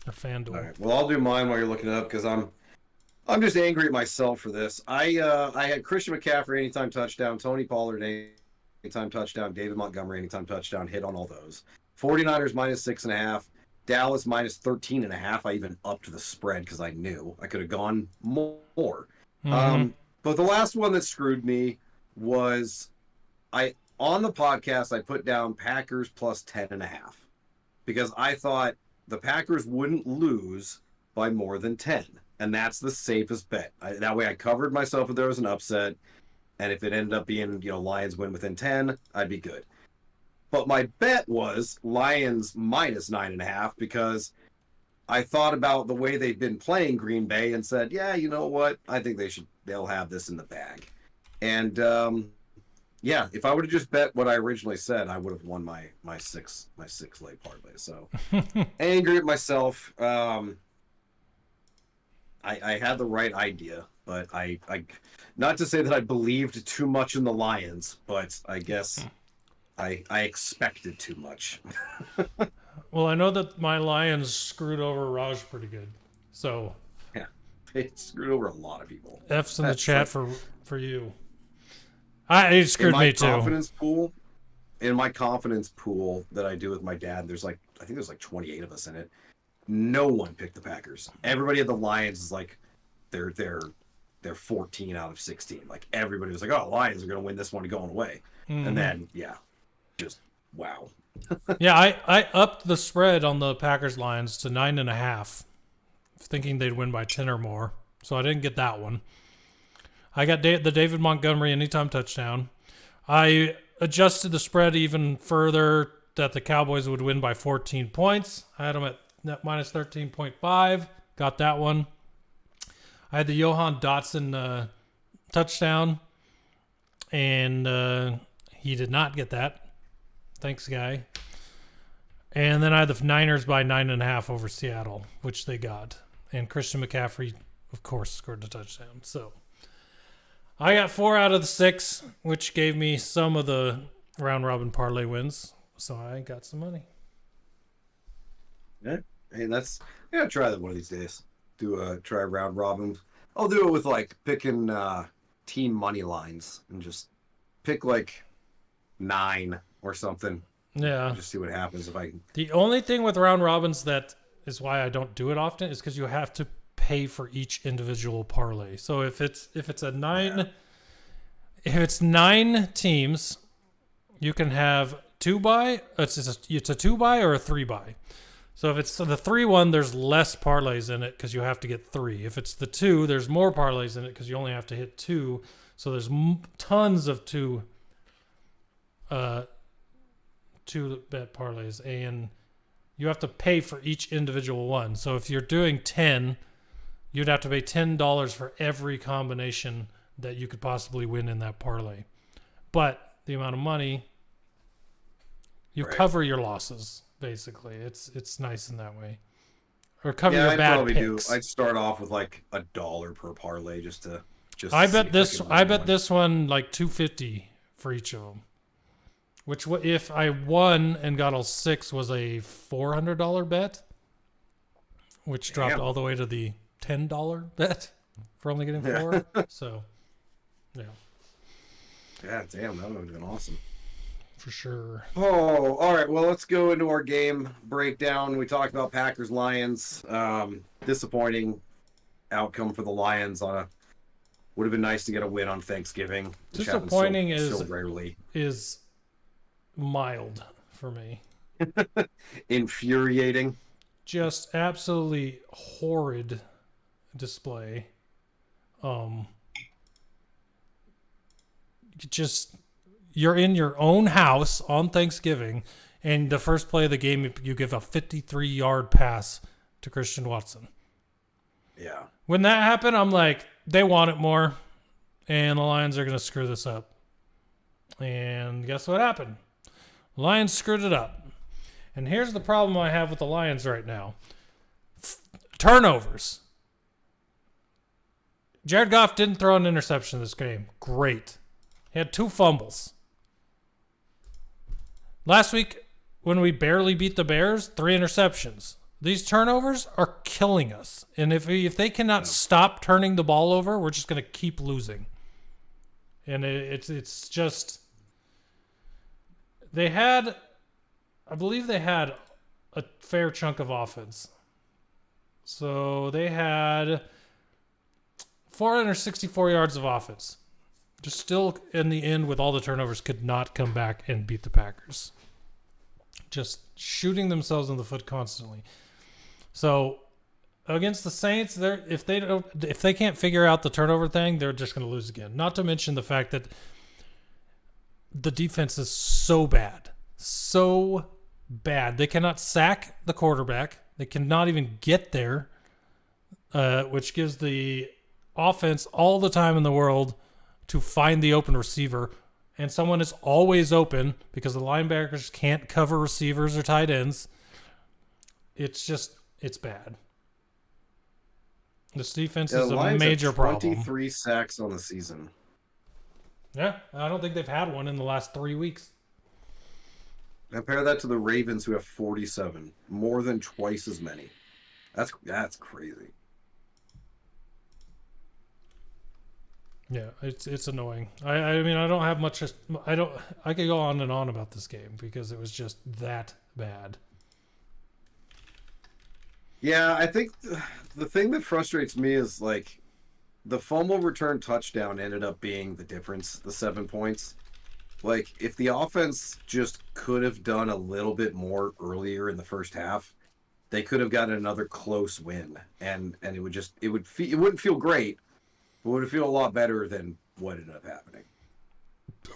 FanDuel. All right. Well, I'll do mine while you're looking it up because I'm just angry at myself for this. I had Christian McCaffrey anytime touchdown, Tony Pollard anytime touchdown, David Montgomery anytime touchdown, hit on all those. 49ers -6.5, Dallas -13.5. I even upped the spread because I knew I could have gone more. Mm-hmm. But the last one that screwed me was on the podcast I put down Packers +10.5 because I thought the Packers wouldn't lose by more than 10. And that's the safest bet. That way I covered myself if there was an upset. And if it ended up being, Lions win within 10, I'd be good. But my bet was Lions -9.5 because I thought about the way they've been playing Green Bay and said, yeah, you know what? I think they'll have this in the bag. And if I would have just bet what I originally said, I would have won my 6-leg parlay. So angry at myself. I had the right idea, but I not to say that I believed too much in the Lions, but I guess I expected too much. Well, I know that my Lions screwed over Raj pretty good. So yeah, they screwed over a lot of people. F's in the chat for you. It screwed me too. In my confidence pool that I do with my dad, I think there's 28 of us in it. No one picked the Packers. Everybody at the Lions is like, they're 14 out of 16. Like everybody was like, oh, Lions are going to win this one going away. Mm-hmm. And then, just wow. Yeah, I upped the spread on the Packers Lions to 9.5, thinking they'd win by 10 or more. So I didn't get that one. I got the David Montgomery anytime touchdown. I adjusted the spread even further that the Cowboys would win by 14 points. I had them at net -13.5. Got that one. I had the Johan Dotson touchdown, and he did not get that. Thanks, guy. And then I had the Niners by 9.5 over Seattle, which they got. And Christian McCaffrey, of course, scored a touchdown. So I got 4 out of the 6, which gave me some of the round robin parlay wins. So I got some money. Yeah, hey, try that one of these days. Try round robin. I'll do it with like picking team money lines and just pick like 9 or something. Yeah. Just see what happens if I can. The only thing with round robins that is why I don't do it often is because you have to pay for each individual parlay. So if it's a 9, if it's 9 teams, you can have 2-buy. It's a 2-buy or a 3-buy. So if it's the 3-1, there's less parlays in it because you have to get 3. If it's the 2, there's more parlays in it because you only have to hit 2. So there's tons of 2-bet parlays, and you have to pay for each individual one. So if you're doing 10, you'd have to pay $10 for every combination that you could possibly win in that parlay. But the amount of money, you cover your losses. Basically, it's nice in that way. Or cover your bad picks. I'd start off with like $1 per parlay just. I bet this one like $2.50 for each of them. Which if I won and got all 6 was a $400 bet, which dropped all the way to the $10 bet for only getting 4. So, yeah. Yeah, damn, that would have been awesome. For sure. Oh, all right. Well, let's go into our game breakdown. We talked about Packers-Lions. Disappointing outcome for the Lions. Would have been nice to get a win on Thanksgiving. Disappointing so rarely. Is mild for me. Infuriating. Just absolutely horrid display. You're in your own house on Thanksgiving, and the first play of the game, you give a 53-yard pass to Christian Watson. Yeah. When that happened, I'm like, they want it more, and the Lions are going to screw this up. And guess what happened? The Lions screwed it up. And here's the problem I have with the Lions right now. Turnovers. Jared Goff didn't throw an interception this game. Great. He had 2 fumbles. Last week, when we barely beat the Bears, 3 interceptions. These turnovers are killing us. And if they cannot stop turning the ball over, we're just going to keep losing. And it's just... I believe they had a fair chunk of offense. So they had 464 yards of offense. Just still in the end with all the turnovers could not come back and beat the Packers. Just shooting themselves in the foot constantly. So against the Saints, if they can't figure out the turnover thing, they're just going to lose again. Not to mention the fact that the defense is so bad. So bad. They cannot sack the quarterback. They cannot even get there, which gives the offense all the time in the world to find the open receiver, and someone is always open because the linebackers can't cover receivers or tight ends. It's bad. This defense is a major problem. 23 sacks on the season. Yeah, I don't think they've had one in the last 3 weeks. Compare that to the Ravens, who have 47, more than twice as many. That's crazy. Yeah, it's annoying. I mean, I don't have much. I could go on and on about this game because it was just that bad. Yeah, I think the thing that frustrates me is like the fumble return touchdown ended up being the difference, the 7 points. Like if the offense just could have done a little bit more earlier in the first half, they could have gotten another close win, and it wouldn't feel great. It would feel a lot better than what ended up happening.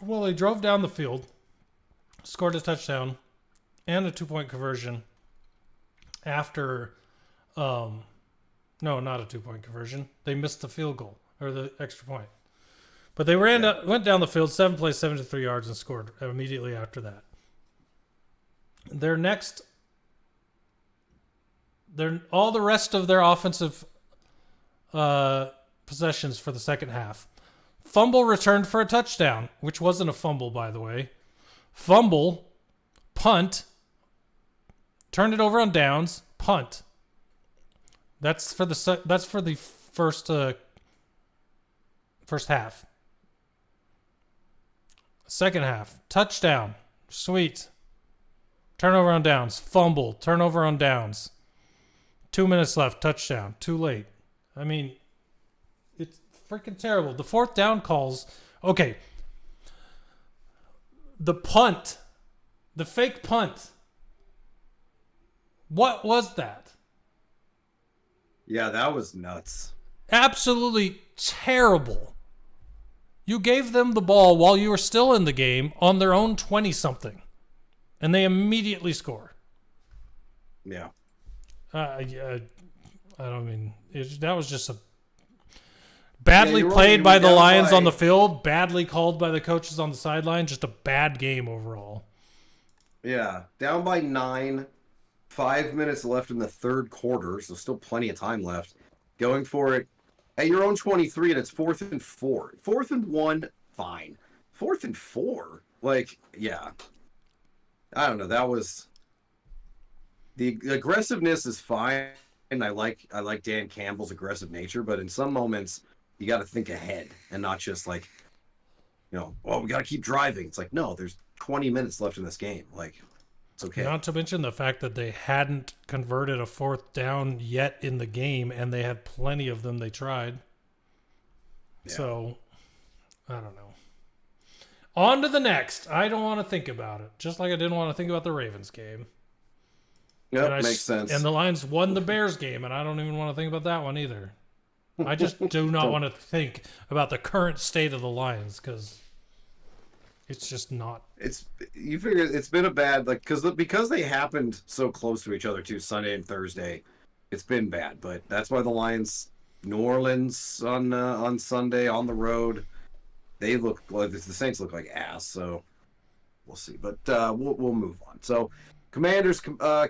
Well, they drove down the field, scored a touchdown, and a 2-point conversion after... no, not a 2-point conversion. They missed the field goal, or the extra point. But they went down the field, 7 plays, 73 yards, and scored immediately after that. All the rest of their offensive... possessions for the second half. Fumble returned for a touchdown, which wasn't a fumble, by the way. fumble, punt, turn it over on downs, punt. That's for the first half. Second half, touchdown, sweet. Turnover on downs, fumble, turnover on downs. 2 minutes left, touchdown, too late. I mean, it's freaking terrible. The fourth down calls, okay. The punt, the fake punt. What was that? Yeah, that was nuts. Absolutely terrible. You gave them the ball while you were still in the game on their own 20-something. And they immediately score. Yeah. I don't mean, that was just a badly played right. by the Lions on the field, badly called by the coaches on the sideline, just a bad game overall. Yeah, down by 9, 5 minutes left in the third quarter, so still plenty of time left. Going for it at your own 23, and it's 4th and 4. 4th and 1, fine. 4th and 4, yeah. I don't know. That was the aggressiveness is fine, and I like Dan Campbell's aggressive nature, but in some moments you got to think ahead and not just we got to keep driving. It's like, no, there's 20 minutes left in this game. It's okay. Not to mention the fact that they hadn't converted a fourth down yet in the game, and they had plenty of them they tried. Yeah. So, I don't know. On to the next. I don't want to think about it. Just like I didn't want to think about the Ravens game. Yep, makes sense. And the Lions won the Bears game, and I don't even want to think about that one either. I just do not want to think about the current state of the Lions because it's just not. You figure it's been a bad because they happened so close to each other too, Sunday and Thursday. It's been bad, but that's why the Lions, New Orleans on Sunday on the road. They look like the Saints look like ass, so we'll see. But we'll move on. So, Commanders,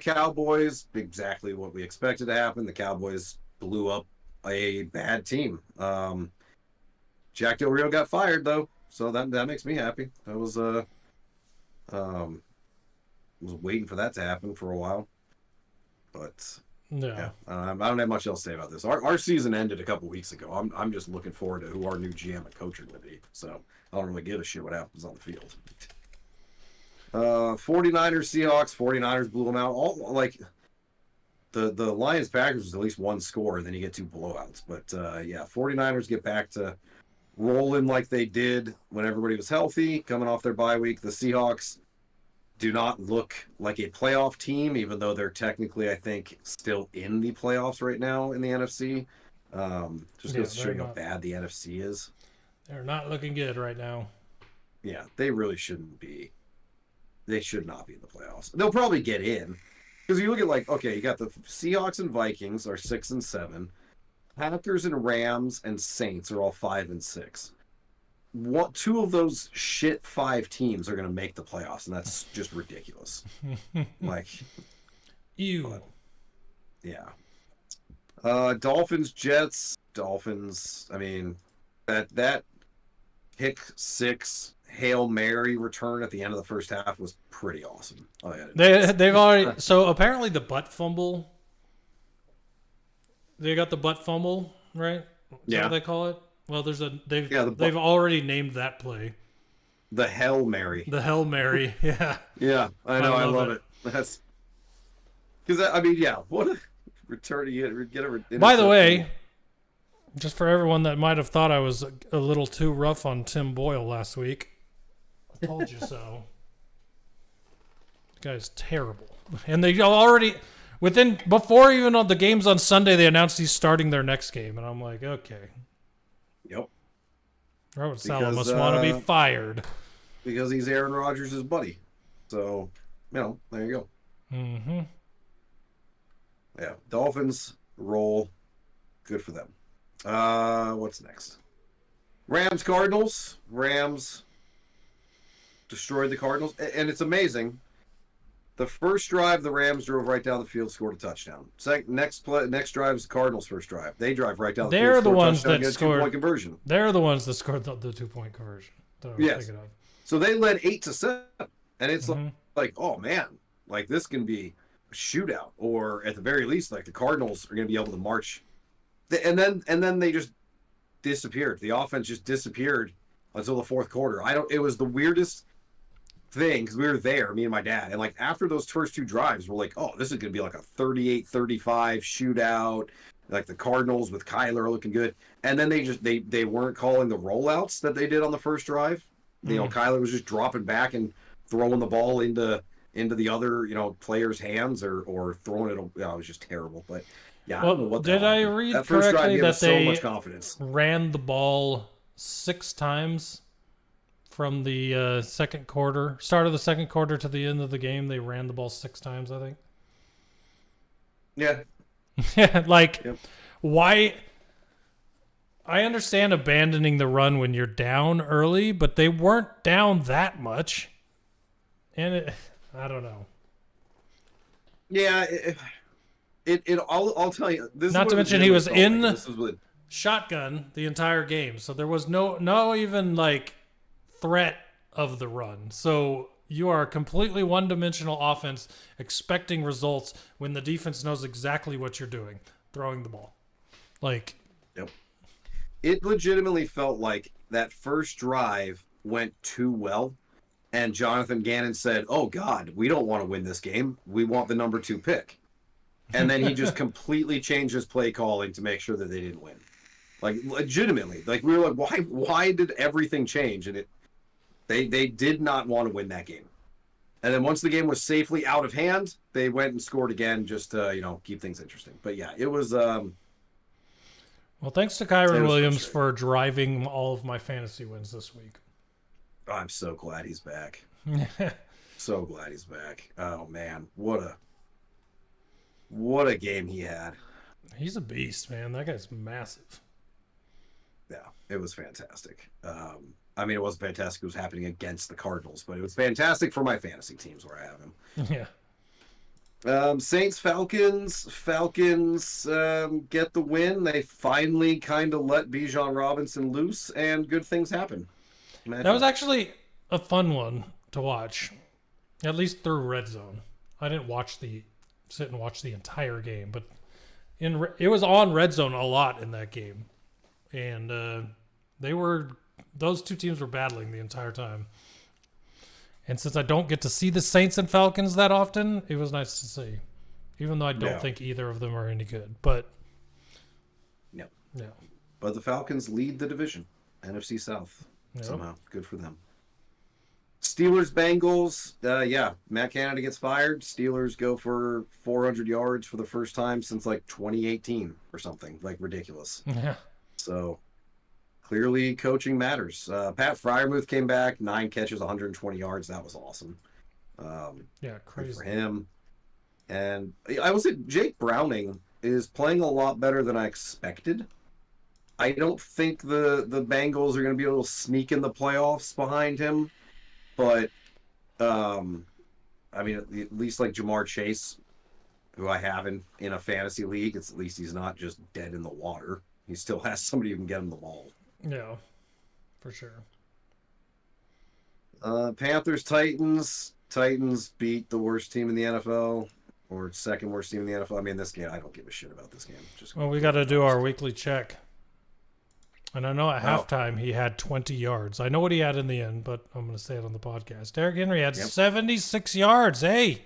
Cowboys, exactly what we expected to happen. The Cowboys blew up a bad team. Jack Del Rio got fired though, so that makes me happy. That was was waiting for that to happen for a while, but. Yeah, I don't have much else to say about this. Our season ended a couple weeks ago. I'm just looking forward to who our new GM and coach are going to be. So I don't really give a shit what happens on the field. 49ers, Seahawks. 49ers blew them out. The Lions Packers was at least one score, and then you get 2 blowouts. But 49ers get back to rolling like they did when everybody was healthy, coming off their bye week. The Seahawks do not look like a playoff team, even though they're technically, I think, still in the playoffs right now in the NFC. Just goes to show you how bad the NFC is. They're not looking good right now. Yeah, they really shouldn't be. They should not be in the playoffs. They'll probably get in. Because you look at, you got the Seahawks and Vikings are 6 and 7. Packers and Rams and Saints are all 5 and 6. 2 of those shit 5 teams are going to make the playoffs, and that's just ridiculous. Ew. But, yeah. Dolphins, Jets. Dolphins, I mean, that pick 6 Hail Mary return at the end of the first half was pretty awesome. Oh, yeah, they've already, so apparently the butt fumble, they got the butt fumble, right? Is that what they call it? Well, they've already named that play. The Hail Mary. The Hail Mary, yeah. Yeah, I know, I love it. That's because what a return to get a. By the way, just for everyone that might have thought I was a little too rough on Tim Boyle last week, I told you so. This guy's terrible, and they already before even on the games on Sunday they announced he's starting their next game, and I'm like, okay. Yep. Robert Saleh must want to be fired. Because he's Aaron Rodgers' buddy. So, there you go. Mm-hmm. Yeah. Dolphins roll. Good for them. What's next? Rams, Cardinals. Rams destroyed the Cardinals. And it's amazing. The first drive, the Rams drove right down the field, scored a touchdown. Next drive is the Cardinals' first drive. They drive right down the field. They're the ones that scored 2-point conversion. They're the ones that scored the 2-point conversion. Yeah. So they led 8-7. And it's like, oh man, like this can be a shootout, or at the very least, like the Cardinals are going to be able to march. And then they just disappeared. The offense just disappeared until the fourth quarter. It was the weirdest thing because we were there, me and my dad, and like after those first two drives, we're like, oh, this is going to be like a 38-35 shootout. Like the Cardinals with Kyler looking good. And then they weren't calling the rollouts that they did on the first drive. You know, Kyler was just dropping back and throwing the ball into the other, player's hands or throwing it. It was just terrible. But yeah, well, I don't know what did I read that first correctly drive that they so much confidence. ran the ball 6 times from the second quarter, start of the second quarter to the end of the game? They ran the ball 6 times, I think. Yeah. Why? I understand abandoning the run when you're down early, but they weren't down that much. And I don't know. Yeah, I'll tell you. This Not to mention he was in shotgun the entire game, so there was no even like threat of the run. So you are a completely one-dimensional offense expecting results when the defense knows exactly what you're doing, throwing the ball. Like, yep. It legitimately felt like that first drive went too well, and Jonathan Gannon said, "Oh God, we don't want to win this game. We want the number 2 pick." And then he just completely changed his play calling to make sure that they didn't win. Like legitimately, like we were like, why did everything change? And they did not want to win that game. And then once the game was safely out of hand, they went and scored again just to keep things interesting. But yeah, it was. Well, thanks to Kyron Williams for driving all of my fantasy wins this week. I'm so glad he's back. So glad he's back. Oh man, what a game he had. He's a beast, man. That guy's massive. Yeah, it was fantastic. I mean, it wasn't fantastic. It was happening against the Cardinals, but it was fantastic for my fantasy teams where I have him. Yeah. Saints, Falcons get the win. They finally kind of let Bijan Robinson loose, and good things happen. That was actually a fun one to watch, at least through Red Zone. I didn't sit and watch the entire game, but it was on Red Zone a lot in that game, and those two teams were battling the entire time. And since I don't get to see the Saints and Falcons that often, it was nice to see. Even though I don't think either of them are any good. But no. No. But the Falcons lead the division. NFC South. Yep. Somehow. Good for them. Steelers, Bengals. Matt Canada gets fired. Steelers go for 400 yards for the first time since like 2018 or something. Like ridiculous. Yeah. So clearly, coaching matters. Pat Freiermuth came back, 9 catches, 120 yards. That was awesome. Crazy for him. And I will say Jake Browning is playing a lot better than I expected. I don't think the Bengals are going to be able to sneak in the playoffs behind him, but I mean, at least like Jamar Chase, who I have in a fantasy league, at least he's not just dead in the water. He still has somebody who can get him the ball. Yeah, for sure. Panthers, Titans. Titans beat the worst team in the NFL, or second worst team in the NFL. I mean, this game, I don't give a shit about this game. We got to do our weekly check. And I know at halftime he had 20 yards. I know what he had in the end, but I'm going to say it on the podcast. Derrick Henry had 76 yards. Hey,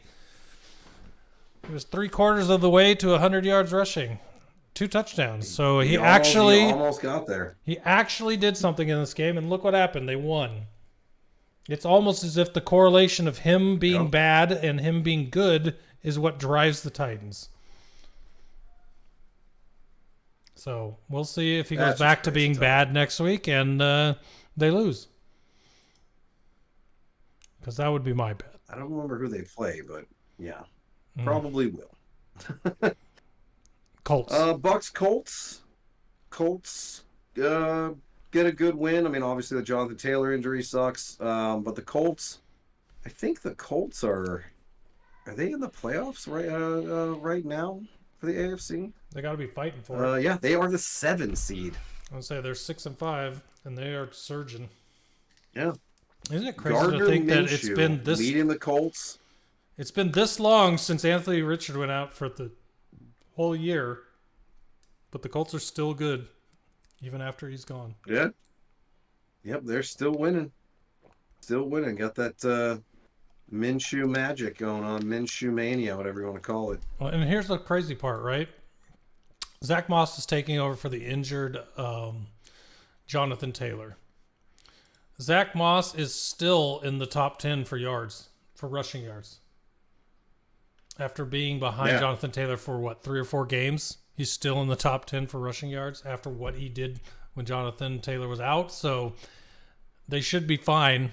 he was 3/4 of the way to 100 yards rushing. 2 touchdowns. So he almost got there. He actually did something in this game, and look what happened. They won. It's almost as if the correlation of him being bad and him being good is what drives the Titans. So we'll see if he goes back to being bad next week and they lose. Because that would be my bet. I don't remember who they play, but yeah, probably will. Colts. Bucks, Colts. Colts get a good win. I mean, obviously the Jonathan Taylor injury sucks, but the Colts, I think the Colts are they in the playoffs right now for the AFC? They got to be fighting for it. Yeah, they are the 7 seed. I'll say they're 6-5, and they are surging. Yeah. Isn't it crazy Gardner to think that Minshew it's been this leading the Colts? It's been this long since Anthony Richard went out for the whole year, but the Colts are still good, even after he's gone. Yeah. Yep, they're still winning. Still winning. Got that Minshew magic going on, Minshew mania, whatever you want to call it. Well, and here's the crazy part, right? Zach Moss is taking over for the injured Jonathan Taylor. Zach Moss is still in the top 10 for yards, for rushing yards. After being behind Jonathan Taylor for 3 or 4 games, he's still in the top 10 for rushing yards after what he did when Jonathan Taylor was out. So they should be fine.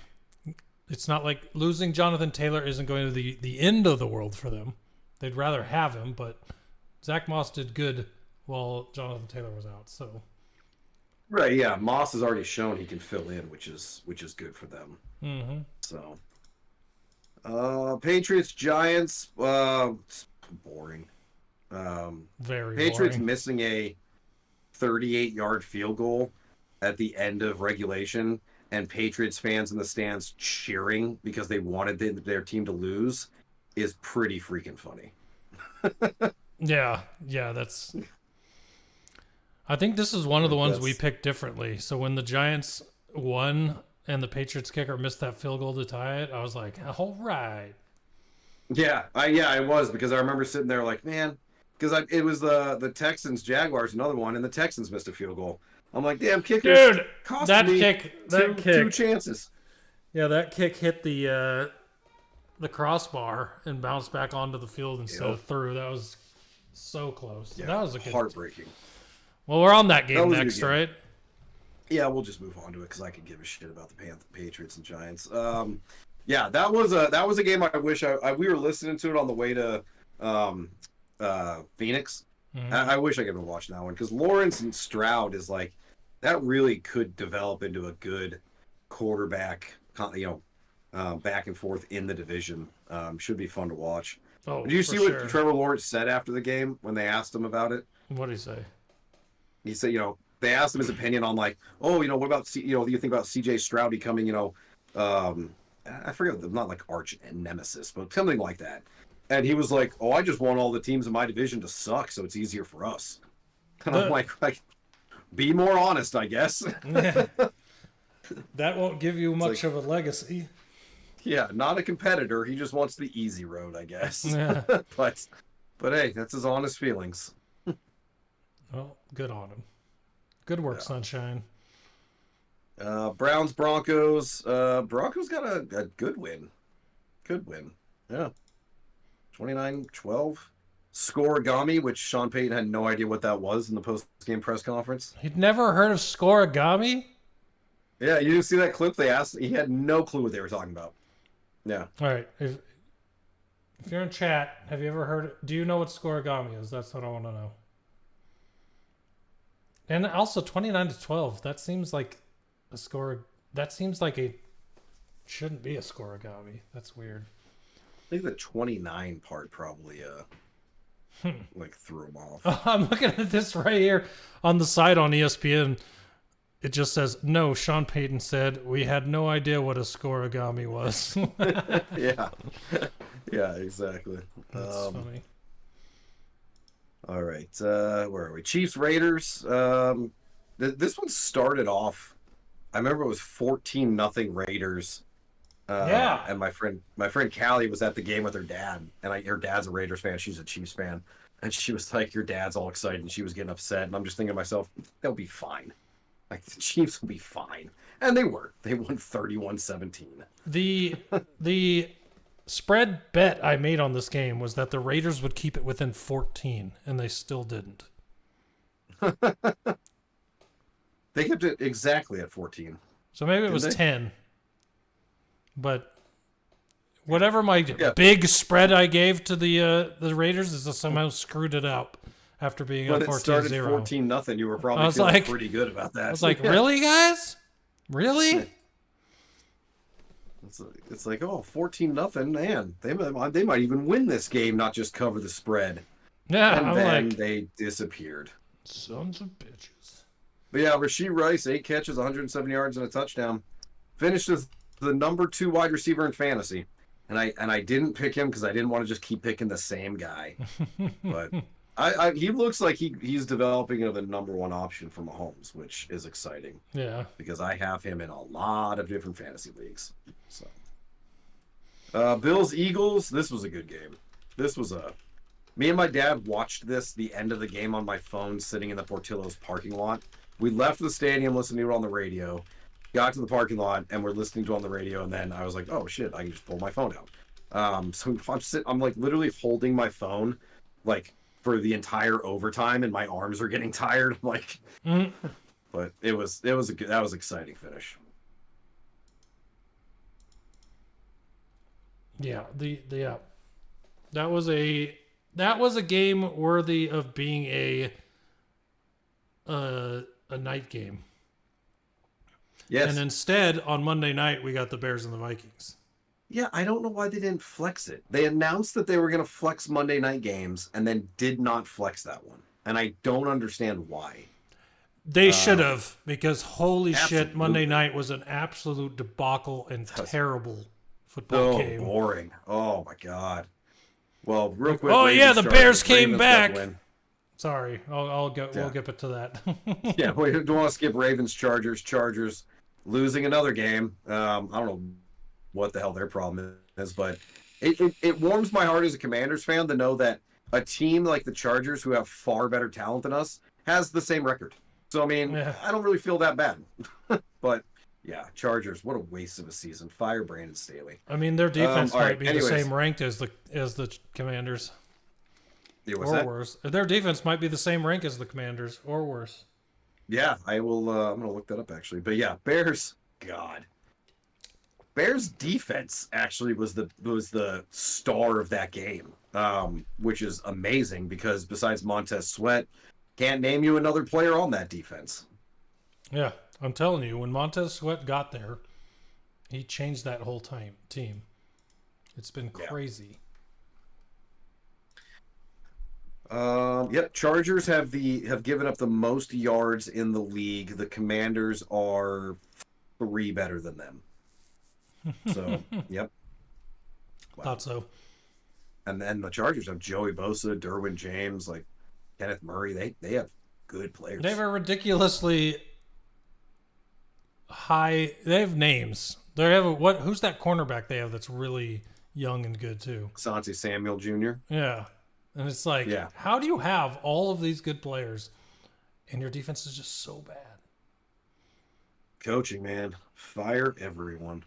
It's not like losing Jonathan Taylor isn't going to be the end of the world for them. They'd rather have him, but Zach Moss did good while Jonathan Taylor was out. So right, yeah, Moss has already shown he can fill in, which is good for them. Mm-hmm. So, Patriots Giants, boring. Very Patriots boring. missing a 38-yard field goal at the end of regulation, and Patriots fans in the stands cheering because they wanted their team to lose is pretty freaking funny. Yeah, that's. I think this is one of the ones we That's- picked differently. So when the Giants won and the Patriots kicker missed that field goal to tie it, I was like, all right. Yeah, I was, because I remember sitting there like, man, because it was the Texans Jaguars, another one, and the Texans missed a field goal. I'm like, damn, kickers Dude, cost that me kick. two chances. Yeah, that kick hit the crossbar and bounced back onto the field instead of through. That was so close. Yeah, that was a good. heartbreaking. Well, we're on that game That was a next, good game. right? Yeah, we'll just move on to it because I could give a shit about the Patriots and Giants. Yeah, that was a game I wish we were listening to it on the way to Phoenix. Mhm. I wish I could have watched that one because Lawrence and Stroud is like that really could develop into a good quarterback, back and forth in the division. Should be fun to watch. Oh, Did you for see sure. what Trevor Lawrence said after the game when they asked him about it? What did he say? He said, they asked him his opinion on what about, do you think about CJ Stroud becoming, I forget, not like arch nemesis, but something like that. And he was like, I just want all the teams in my division to suck, so it's easier for us. And I'm like, be more honest, I guess. That won't give you much of a legacy. Yeah, not a competitor. He just wants the easy road, I guess. Yeah. But hey, that's his honest feelings. Well, good on him. Good work, Sunshine. Browns, Broncos. Broncos got a good win. Good win. Yeah. 29-12. Scoregami, which Sean Payton had no idea what that was in the post-game press conference. He'd never heard of Scoregami? Yeah, you didn't see that clip? They asked. He had no clue what they were talking about. Yeah. All right. If you're in chat, have you ever heard? Do you know what Scoregami is? That's what I want to know. And also 29-12. That seems like a score. That seems like shouldn't be a Scoregami. That's weird. I think the 29 part probably threw him off. I'm looking at this right here on the site on ESPN. It just says, no, Sean Payton said, we had no idea what a Scoregami was. Yeah. Yeah, exactly. That's funny. All right. Where are we? Chiefs, Raiders. This one started off, I remember it was 14-0 Raiders. Yeah. And my friend Callie was at the game with her dad, and her dad's a Raiders fan. She's a Chiefs fan. And she was like, your dad's all excited, and she was getting upset. And I'm just thinking to myself, they'll be fine. Like, the Chiefs will be fine. And they were. They won 31-17. The spread bet I made on this game was that the Raiders would keep it within 14, and they still didn't. They kept it exactly at 14. So maybe it was they? 10. But whatever my big spread I gave to the Raiders is somehow screwed it up after being When up it started 14-0. 14-0, you were probably feeling pretty good about that. I was like, really, guys? Really? It's like, 14-0, man. They might even win this game, not just cover the spread. Yeah, And I'm then like, they disappeared. sons of bitches. But yeah, Rashee Rice, 8 catches, 107 yards, and a touchdown. Finished his the number 2 wide receiver in fantasy, and I didn't pick him because I didn't want to just keep picking the same guy. But he looks like he's developing into the number 1 option for Mahomes, which is exciting. Yeah, because I have him in a lot of different fantasy leagues. So, Bills Eagles. This was a good game. Me and my dad watched the end of the game on my phone, sitting in the Portillo's parking lot. We left the stadium listening to it on the radio, got to the parking lot, and we're listening to it on the radio. And then I was like, "Oh shit, I can just pull my phone out." So I'm like literally holding my phone, like for the entire overtime, and my arms are getting tired. I'm like, but that was an exciting finish. Yeah, that was a game worthy of being a night game. Yes. And instead, on Monday night, we got the Bears and the Vikings. Yeah, I don't know why they didn't flex it. They announced that they were going to flex Monday night games and then did not flex that one. And I don't understand why. They should have, because holy absolutely. shit, Monday night was an absolute debacle and terrible football game. Boring. Oh my god. Well, real quick. Oh yeah, the Bears came back. Win. Sorry, we'll get to that. Yeah, we don't want to skip Ravens Chargers. Chargers losing another game. I don't know what the hell their problem is, but it warms my heart as a Commanders fan to know that a team like the Chargers, who have far better talent than us, has the same record. So I mean, I don't really feel that bad. But yeah, Chargers, what a waste of a season. Fire Brandon Staley. I mean, their defense might be the same ranked as the Commanders. Yeah, or worse. Their defense might be the same rank as the Commanders, or worse. Yeah, I will. I'm gonna look that up actually. But yeah, Bears. God, Bears defense actually was the star of that game, which is amazing because besides Montez Sweat, can't name you another player on that defense. Yeah, I'm telling you, when Montez Sweat got there, he changed that whole team. It's been crazy. Yep. Chargers have given up the most yards in the league. The Commanders are 3 better than them. So, yep. Wow. Thought so. And then the Chargers have Joey Bosa, Derwin James, like Kenneth Murray. They have good players. They have a ridiculously high. They have names. They have who's that cornerback they have that's really young and good too? Asante Samuel Jr. Yeah. And it's like, how do you have all of these good players and your defense is just so bad? Coaching, man. Fire everyone.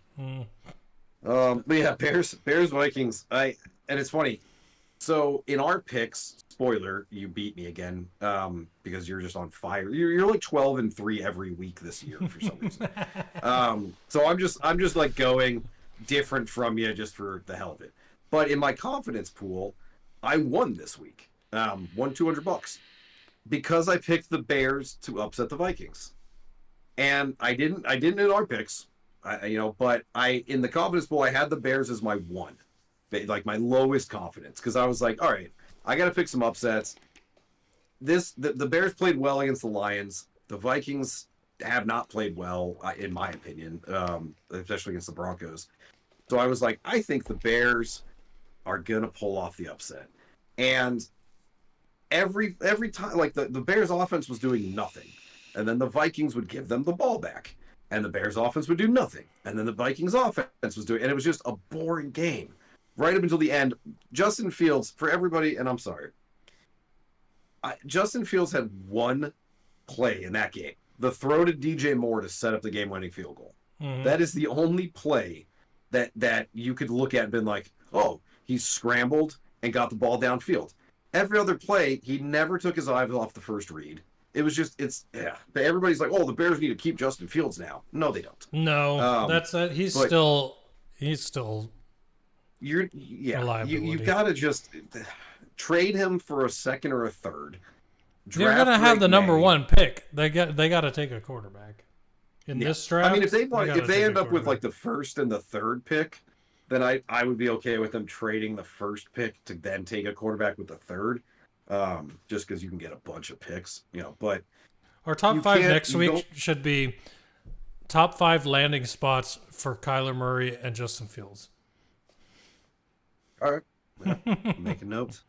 But yeah, Bears Vikings. And it's funny. So in our picks, spoiler, you beat me again because you're just on fire. You're like 12-3 every week this year for some reason. So I'm just like going different from you just for the hell of it. But in my confidence pool, I won this week. Won $200 because I picked the Bears to upset the Vikings, and I didn't in our picks, but in the confidence pool I had the Bears as my one, like my lowest confidence, because I was like, all right, I got to pick some upsets. The Bears played well against the Lions. The Vikings have not played well, in my opinion, especially against the Broncos. So I was like, I think the Bears are gonna pull off the upset. And every time, like the Bears offense was doing nothing, and then the Vikings would give them the ball back, and the Bears offense would do nothing, and then the Vikings offense was doing, and it was just a boring game right up until the end. Justin Fields, for everybody, and I'm sorry, Justin Fields had one play in that game, the throw to DJ Moore to set up the game-winning field goal. Mm-hmm. That is the only play that you could look at and been like, oh, he scrambled and got the ball downfield. Every other play, he never took his eyes off the first read. It was just, But everybody's like, oh, the Bears need to keep Justin Fields now. No, they don't. No, that's it. He's still. You've got to just trade him for a second or a third. They're gonna have the number 1 pick. They got to take a quarterback in this draft. I mean, if they end up with like the first and the third pick, then I would be okay with them trading the first pick to then take a quarterback with the third, just because you can get a bunch of picks, But our top 5 next week should be top 5 landing spots for Kyler Murray and Justin Fields. All right. Yeah, make a note.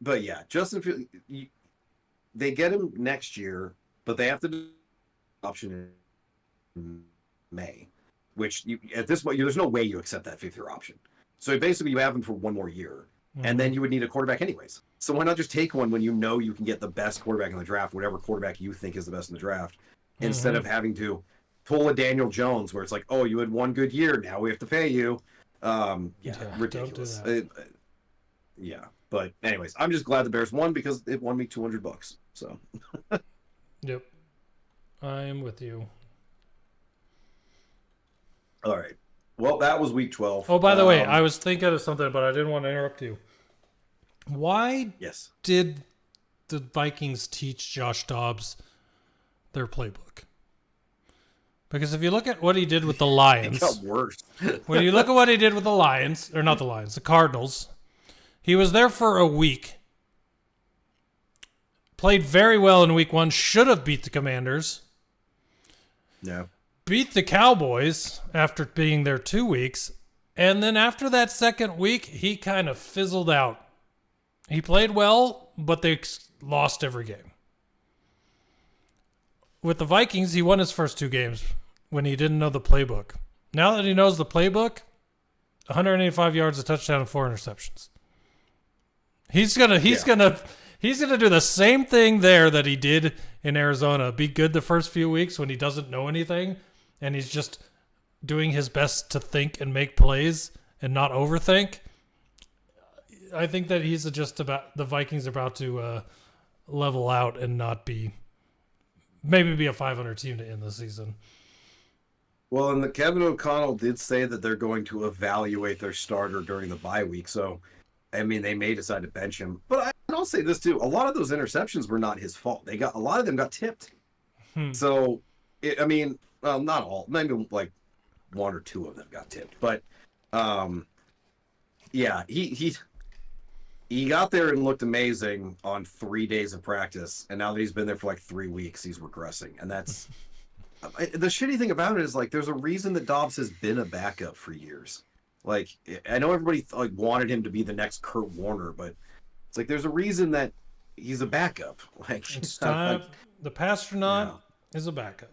But yeah, Justin Fields, they get him next year, but they have to do option in May, which at this point, there's no way you accept that 5th-year option. So basically, you have him for 1 more year, and then you would need a quarterback anyways. So why not just take one when you know you can get the best quarterback in the draft, whatever quarterback you think is the best in the draft, instead of having to pull a Daniel Jones where it's like, oh, you had 1 good year, now we have to pay you. Ridiculous. Don't do that. Yeah, but anyways, I'm just glad the Bears won because it won me $200. So. Yep, I am with you. All right. Well, that was week 12. Oh, by the way, I was thinking of something, but I didn't want to interrupt you. Why did the Vikings teach Josh Dobbs their playbook? Because if you look at what he did with the Lions, it got worse. when you look at what he did with the Lions, or not the Lions, the Cardinals, he was there for a week. Played very well in week 1. Should have beat the Commanders. Yeah. Beat the Cowboys after being there 2 weeks. And then after that second week, he kind of fizzled out. He played well, but they lost every game. With the Vikings, he won his first 2 games when he didn't know the playbook. Now that he knows the playbook, 185 yards, a touchdown, and 4 interceptions. He's gonna do the same thing there that he did in Arizona. Be good the first few weeks when he doesn't know anything, and he's just doing his best to think and make plays and not overthink. I think that the Vikings are about to level out and not maybe be a 500 team to end the season. Well, and Kevin O'Connell did say that they're going to evaluate their starter during the bye week. So, I mean, they may decide to bench him. But I'll say this too: a lot of those interceptions were not his fault. A lot of them got tipped. So, not all. Maybe like 1 or 2 of them got tipped. But, yeah, he got there and looked amazing on 3 days of practice, and now that he's been there for like 3 weeks, he's regressing, and that's. The shitty thing about it is, like, there's a reason that Dobbs has been a backup for years. Like, I know everybody wanted him to be the next Kurt Warner, but it's like there's a reason that he's a backup. Like, it's time. The Pastronaut is a backup.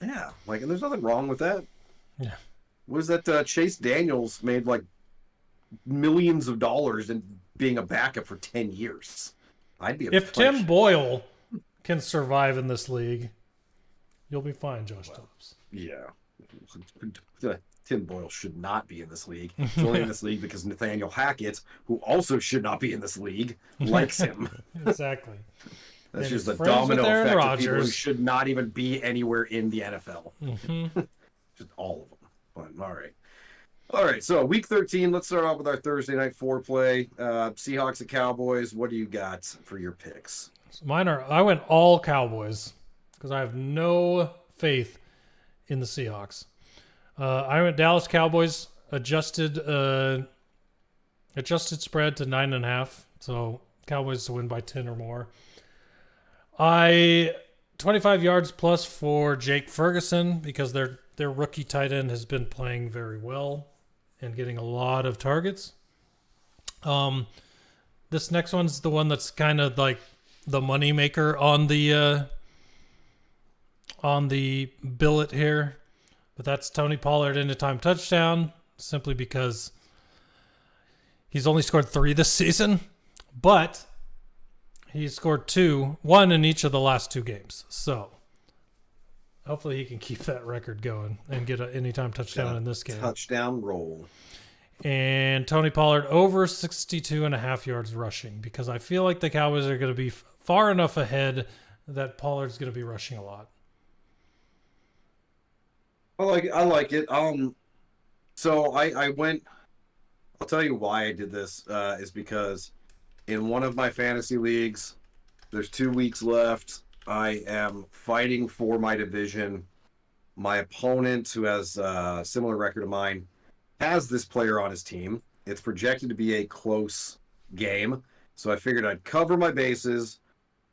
Yeah, and there's nothing wrong with that. Yeah. Was that Chase Daniels made like millions of dollars in being a backup for 10 years? If Tim Boyle can survive in this league, you'll be fine, Josh Dobbs. Yeah. Tim Boyle should not be in this league. He's only in this league because Nathaniel Hackett, who also should not be in this league, likes him. Exactly. That's just the domino effect of people who should not even be anywhere in the NFL. Just all of them. But, all right, so week 13, let's start off with our Thursday night foreplay. Seahawks and Cowboys, what do you got for your picks? I went all Cowboys because I have no faith in the Seahawks. I went Dallas Cowboys, adjusted spread to 9.5, so Cowboys to win by 10 or more. 25 yards plus for Jake Ferguson because their rookie tight end has been playing very well and getting a lot of targets. This next one's the one that's kind of like the money maker on the billet here, but that's Tony Pollard anytime touchdown, simply because he's only scored 3 this season, but he's scored 1 in each of the last 2 games. So hopefully he can keep that record going and get an anytime touchdown in this game. Touchdown roll. And Tony Pollard over 62.5 yards rushing, because I feel like the Cowboys are going to be far enough ahead that Pollard's going to be rushing a lot. I like it. So I went. I'll tell you why I did this. Is because in one of my fantasy leagues, there's 2 weeks left. I am fighting for my division. My opponent, who has a similar record to mine, has this player on his team. It's projected to be a close game, so I figured I'd cover my bases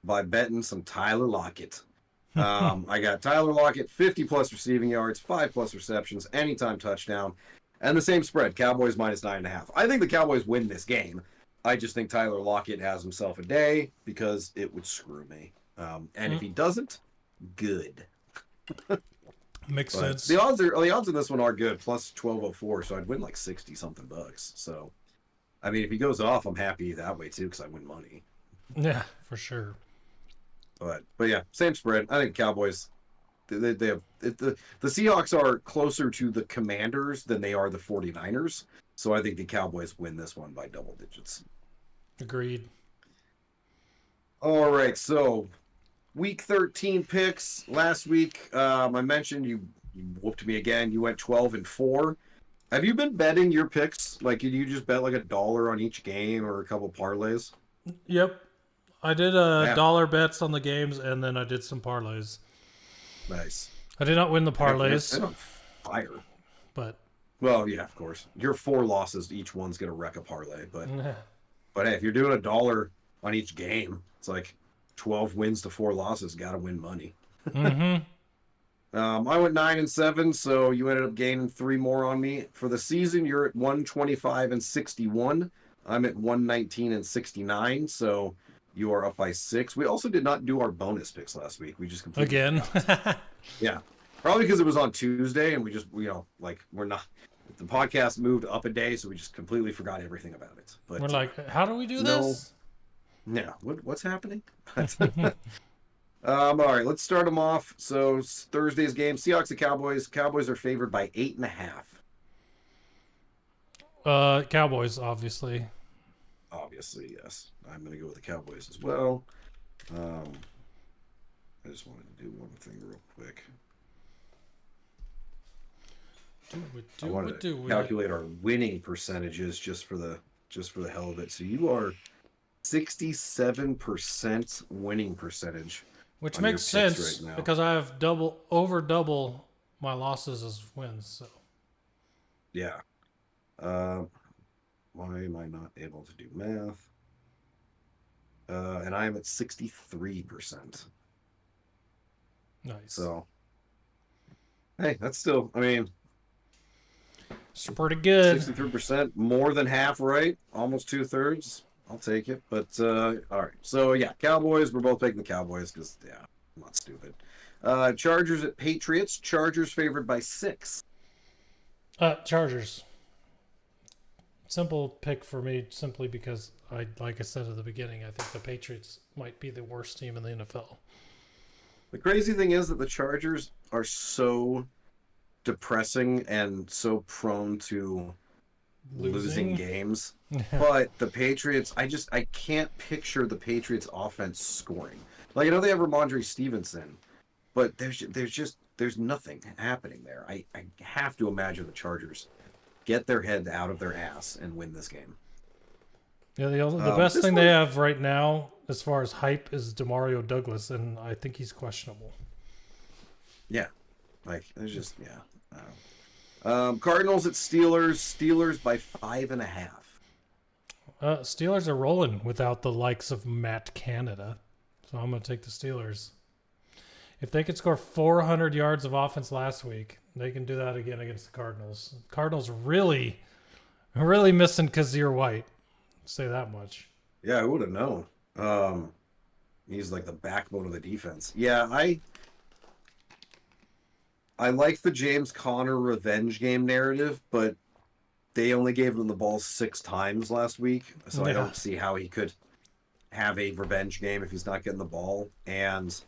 by betting some Tyler Lockett. I got Tyler Lockett, 50-plus receiving yards, 5-plus receptions, anytime touchdown, and the same spread, Cowboys minus 9.5. I think the Cowboys win this game. I just think Tyler Lockett has himself a day because it would screw me. And if he doesn't, good. Makes sense. The odds of this one are good, plus 1204, so I'd win like 60 something bucks. So, I mean, if he goes off, I'm happy that way too because I win money. Yeah, for sure. But yeah, same spread. I think Cowboys. They have the Seahawks are closer to the Commanders than they are the 49ers. So I think the Cowboys win this one by double digits. Agreed. All right, so Week 13 picks. Last week, I mentioned you whooped me again. You went 12-4. Have you been betting your picks? Like, did you just bet like $1 on each game or a couple parlays? Yep. I did dollar bets on the games, and then I did some parlays. Nice. I did not win the parlays. They're on fire. But well, yeah, of course. Your 4 losses, each one's gonna wreck a parlay. But hey, if you're doing $1 on each game, it's like 12 wins to 4 losses. Got to win money. Mm-hmm. I went 9-7, so you ended up gaining 3 more on me. For the season, you're at 125-61. I'm at 119-69, so you are up by 6. We also did not do our bonus picks last week. We just completely again. Yeah, probably because it was on Tuesday, and we just we're not. The podcast moved up a day, so we just completely forgot everything about it. But we're like, how do we do this? Yeah, what's happening? All right, let's start them off. So Thursday's game, Seahawks and Cowboys. Cowboys are favored by 8.5. Cowboys, obviously. Obviously, yes. I'm going to go with the Cowboys as well. I just wanted to do one thing real quick. I wanted to calculate our winning percentages just for the hell of it. So you are 67% winning percentage. Which makes sense right because I have over double my losses as wins. So. Yeah. Why am I not able to do math? And I am at 63%. Nice. So, hey, that's still, I mean, it's pretty good. 63%, more than half right, almost 2/3. I'll take it. But, all right. So, yeah, Cowboys, we're both taking the Cowboys because, yeah, I'm not stupid. Chargers at Patriots. Chargers favored by 6. Chargers. Simple pick for me, simply because like I said at the beginning, I think the Patriots might be the worst team in the NFL. The crazy thing is that the Chargers are so depressing and so prone to losing games. But the Patriots, I can't picture the Patriots offense scoring. Like, I know they have Ramondre Stevenson, but there's nothing happening there. I have to imagine the Chargers get their head out of their ass and win this game. Yeah, the best thing they have right now, as far as hype, is Demario Douglas, and I think he's questionable. Yeah, like there's just Cardinals at Steelers. Steelers by 5.5. Steelers are rolling without the likes of Matt Canada, so I'm going to take the Steelers. If they could score 400 yards of offense last week, they can do that again against the Cardinals. Cardinals really, really missing Kazir White. Say that much. Yeah, I would have known. He's like the backbone of the defense. Yeah, I like the James Conner revenge game narrative, but they only gave him the ball 6 times last week, so I don't see how he could have a revenge game if he's not getting the ball. And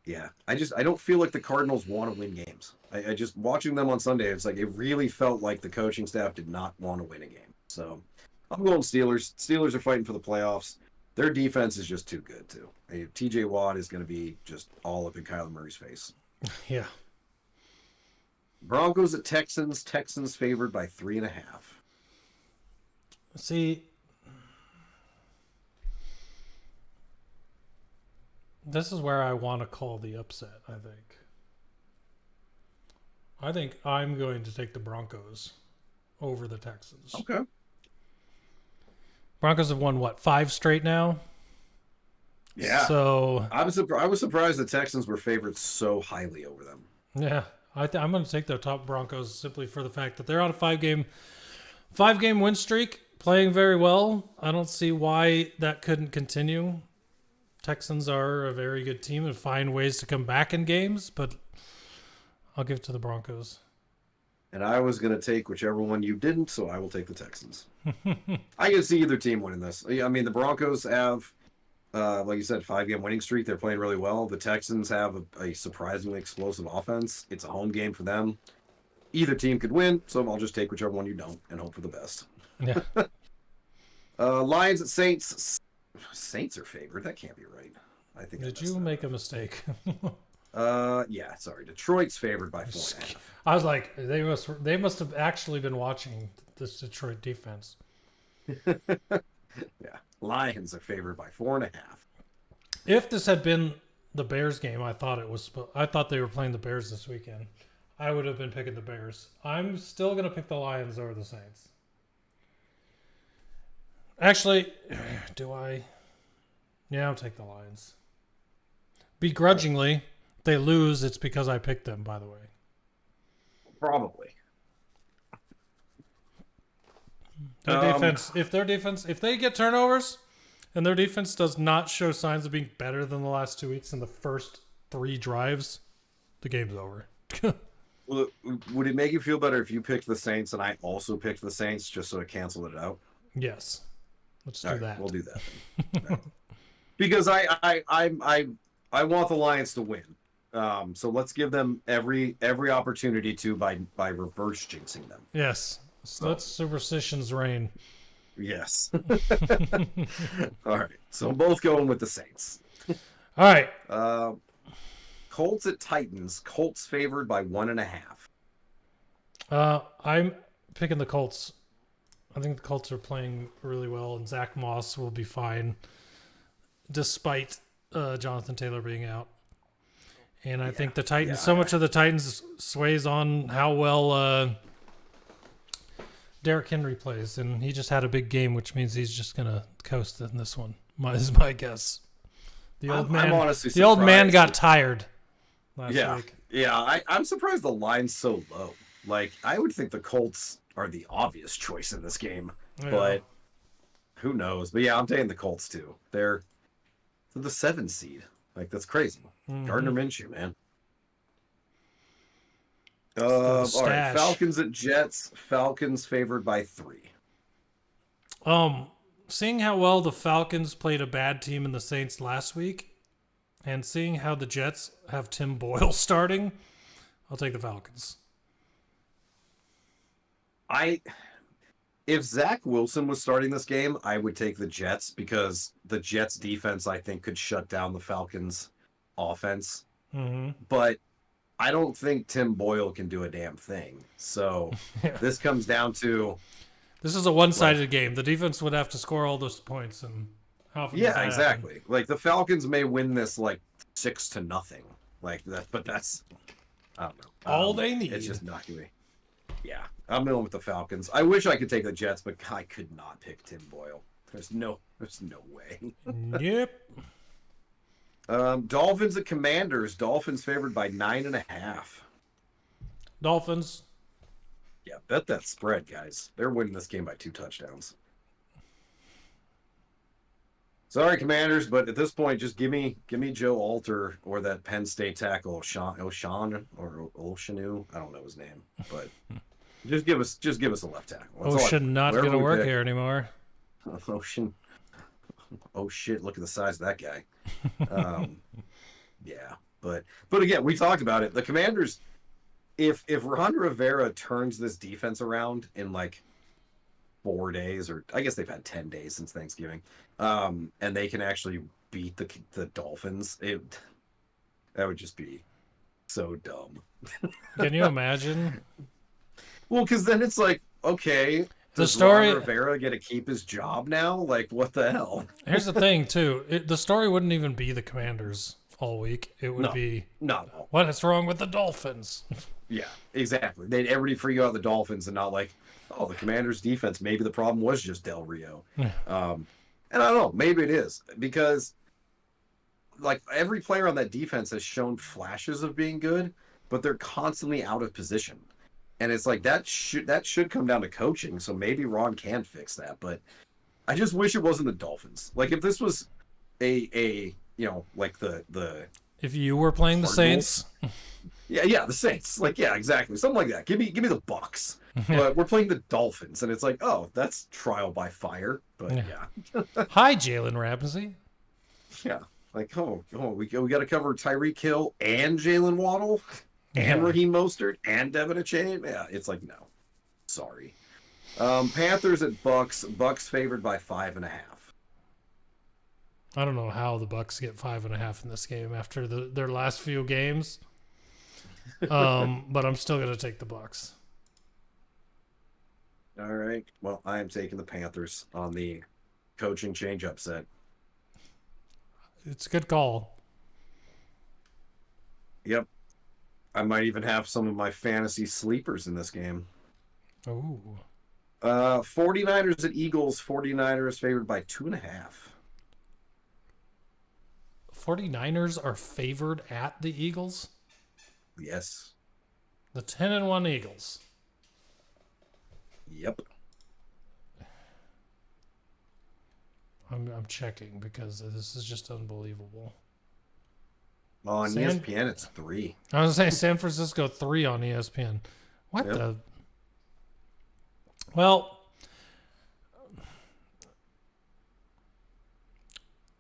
yeah, I don't feel like the Cardinals want to win games. I just watching them on Sunday, it's like it really felt like the coaching staff did not want to win a game. So I'm going Steelers. Steelers are fighting for the playoffs. Their defense is just too good too. TJ Watt is going to be just all up in Kyler Murray's face. Yeah. Broncos at Texans. Texans favored by 3.5. See, this is where I want to call the upset, I think. I think I'm going to take the Broncos over the Texans. Okay. Broncos have won, 5 straight now? Yeah. So I was surprised the Texans were favored so highly over them. yeah, I'm going to take the top Broncos simply for the fact that they're on a five game win streak, playing very well. I don't see why that couldn't continue. Texans are a very good team and find ways to come back in games, but I'll give it to the Broncos. And I was going to take whichever one you didn't, so I will take the Texans. I can see either team winning this. I mean, the Broncos have, like you said, 5-game winning streak. They're playing really well. The Texans have a surprisingly explosive offense. It's a home game for them. Either team could win, so I'll just take whichever one you don't and hope for the best. Yeah. Lions at Saints. Saints are favored. That can't be right. I think. Did you make a mistake? Yeah, sorry. Detroit's favored by 4.5. I was like, they must have actually been watching this Detroit defense. Yeah, Lions are favored by 4.5. If this had been the Bears game, I thought they were playing the Bears this weekend. I would have been picking the Bears. I'm still gonna pick the Lions over the Saints. Actually, do I? Yeah, I'll take the Lions. Begrudgingly, if they lose, it's because I picked them, by the way. Probably. If they get turnovers and their defense does not show signs of being better than the last 2 weeks in the first 3 drives, the game's over. Well, would it make you feel better if you picked the Saints and I also picked the Saints just so it canceled it out? Yes. Let's do that. We'll do that then. Right. Because I want the Lions to win. So let's give them every opportunity to by reverse jinxing them. Yes. So, let superstitions reign. Yes. All right. So both going with the Saints. All right. Colts at Titans. Colts favored by 1.5. I'm picking the Colts. I think the Colts are playing really well, and Zach Moss will be fine despite Jonathan Taylor being out. And I think the Titans, so much of the Titans sways on how well Derrick Henry plays, and he just had a big game, which means he's just going to coast in this one, is my guess. The old man got tired last week. Yeah, I'm surprised the line's so low. Like, I would think the Colts are the obvious choice in this game, but who knows? But yeah, I'm taking the Colts too. They're the 7 seed. Like, that's crazy. Mm-hmm. Gardner Minshew, man. All right, Falcons at Jets. Falcons favored by 3. Seeing how well the Falcons played a bad team in the Saints last week, and seeing how the Jets have Tim Boyle starting, I'll take the Falcons. If Zach Wilson was starting this game, I would take the Jets because the Jets defense, I think, could shut down the Falcons offense. Mm-hmm. But I don't think Tim Boyle can do a damn thing. So this comes down to... This is a one-sided game. The defense would have to score all those points. And how often does that exactly. happen? Like, the Falcons may win this, 6-0. Like, that, but that's... I don't know. All they need. It's just not going to be... Yeah, I'm going with the Falcons. I wish I could take the Jets, but I could not pick Tim Boyle. There's no way. Yep. Dolphins at Commanders. Dolphins favored by 9.5. Dolphins. Yeah, bet that spread, guys. They're winning this game by 2 touchdowns. Sorry, Commanders, but at this point, just give me Joe Alter or that Penn State tackle, Oshanu. I don't know his name, but just give us a left tackle. Ocean not going to work here anymore. Ocean. Oh shit! Look at the size of that guy. Yeah, but again, we talked about it. The Commanders, if Ron Rivera turns this defense around in 4 days, or I guess they've had 10 days since Thanksgiving, and they can actually beat the Dolphins, that would just be so dumb. Can you imagine? Well, because then it's okay. Does Ron Rivera get to keep his job now? What the hell? Here's the thing, too. The story wouldn't even be the Commanders all week. It would be, what is wrong with the Dolphins? Yeah, exactly. Everybody freak out the Dolphins and not the Commanders' defense. Maybe the problem was just Del Rio. And I don't know. Maybe it is. Because like every player on that defense has shown flashes of being good, but they're constantly out of position. And it's like that should come down to coaching. So maybe Ron can fix that. But I just wish it wasn't the Dolphins. Like if this was a like the if you were playing Cardinals, the Saints, yeah, the Saints, like exactly, something like that. Give me the Bucks. But we're playing the Dolphins, and it's like, oh, that's trial by fire. But yeah. Hi, Jalen Ramsey. Yeah, like we got to cover Tyreek Hill and Jalen Waddle and Raheem Mostert and Devin Achane. Yeah, it's like no, sorry. Panthers at Bucks. Bucks favored by 5.5. I don't know how the Bucks get 5.5 in this game after their last few games. But I'm still gonna take the Bucks. All right. Well, I am taking the Panthers on the coaching change upset. It's a good call. Yep. I might even have some of my fantasy sleepers in this game. Ooh. 49ers at Eagles. 49ers favored by 2.5. 49ers are favored at the Eagles? Yes. The 10-1 Eagles. Yep. I'm checking because this is just unbelievable. On ESPN, it's 3. I was going to say San Francisco 3 on ESPN. What the? Well,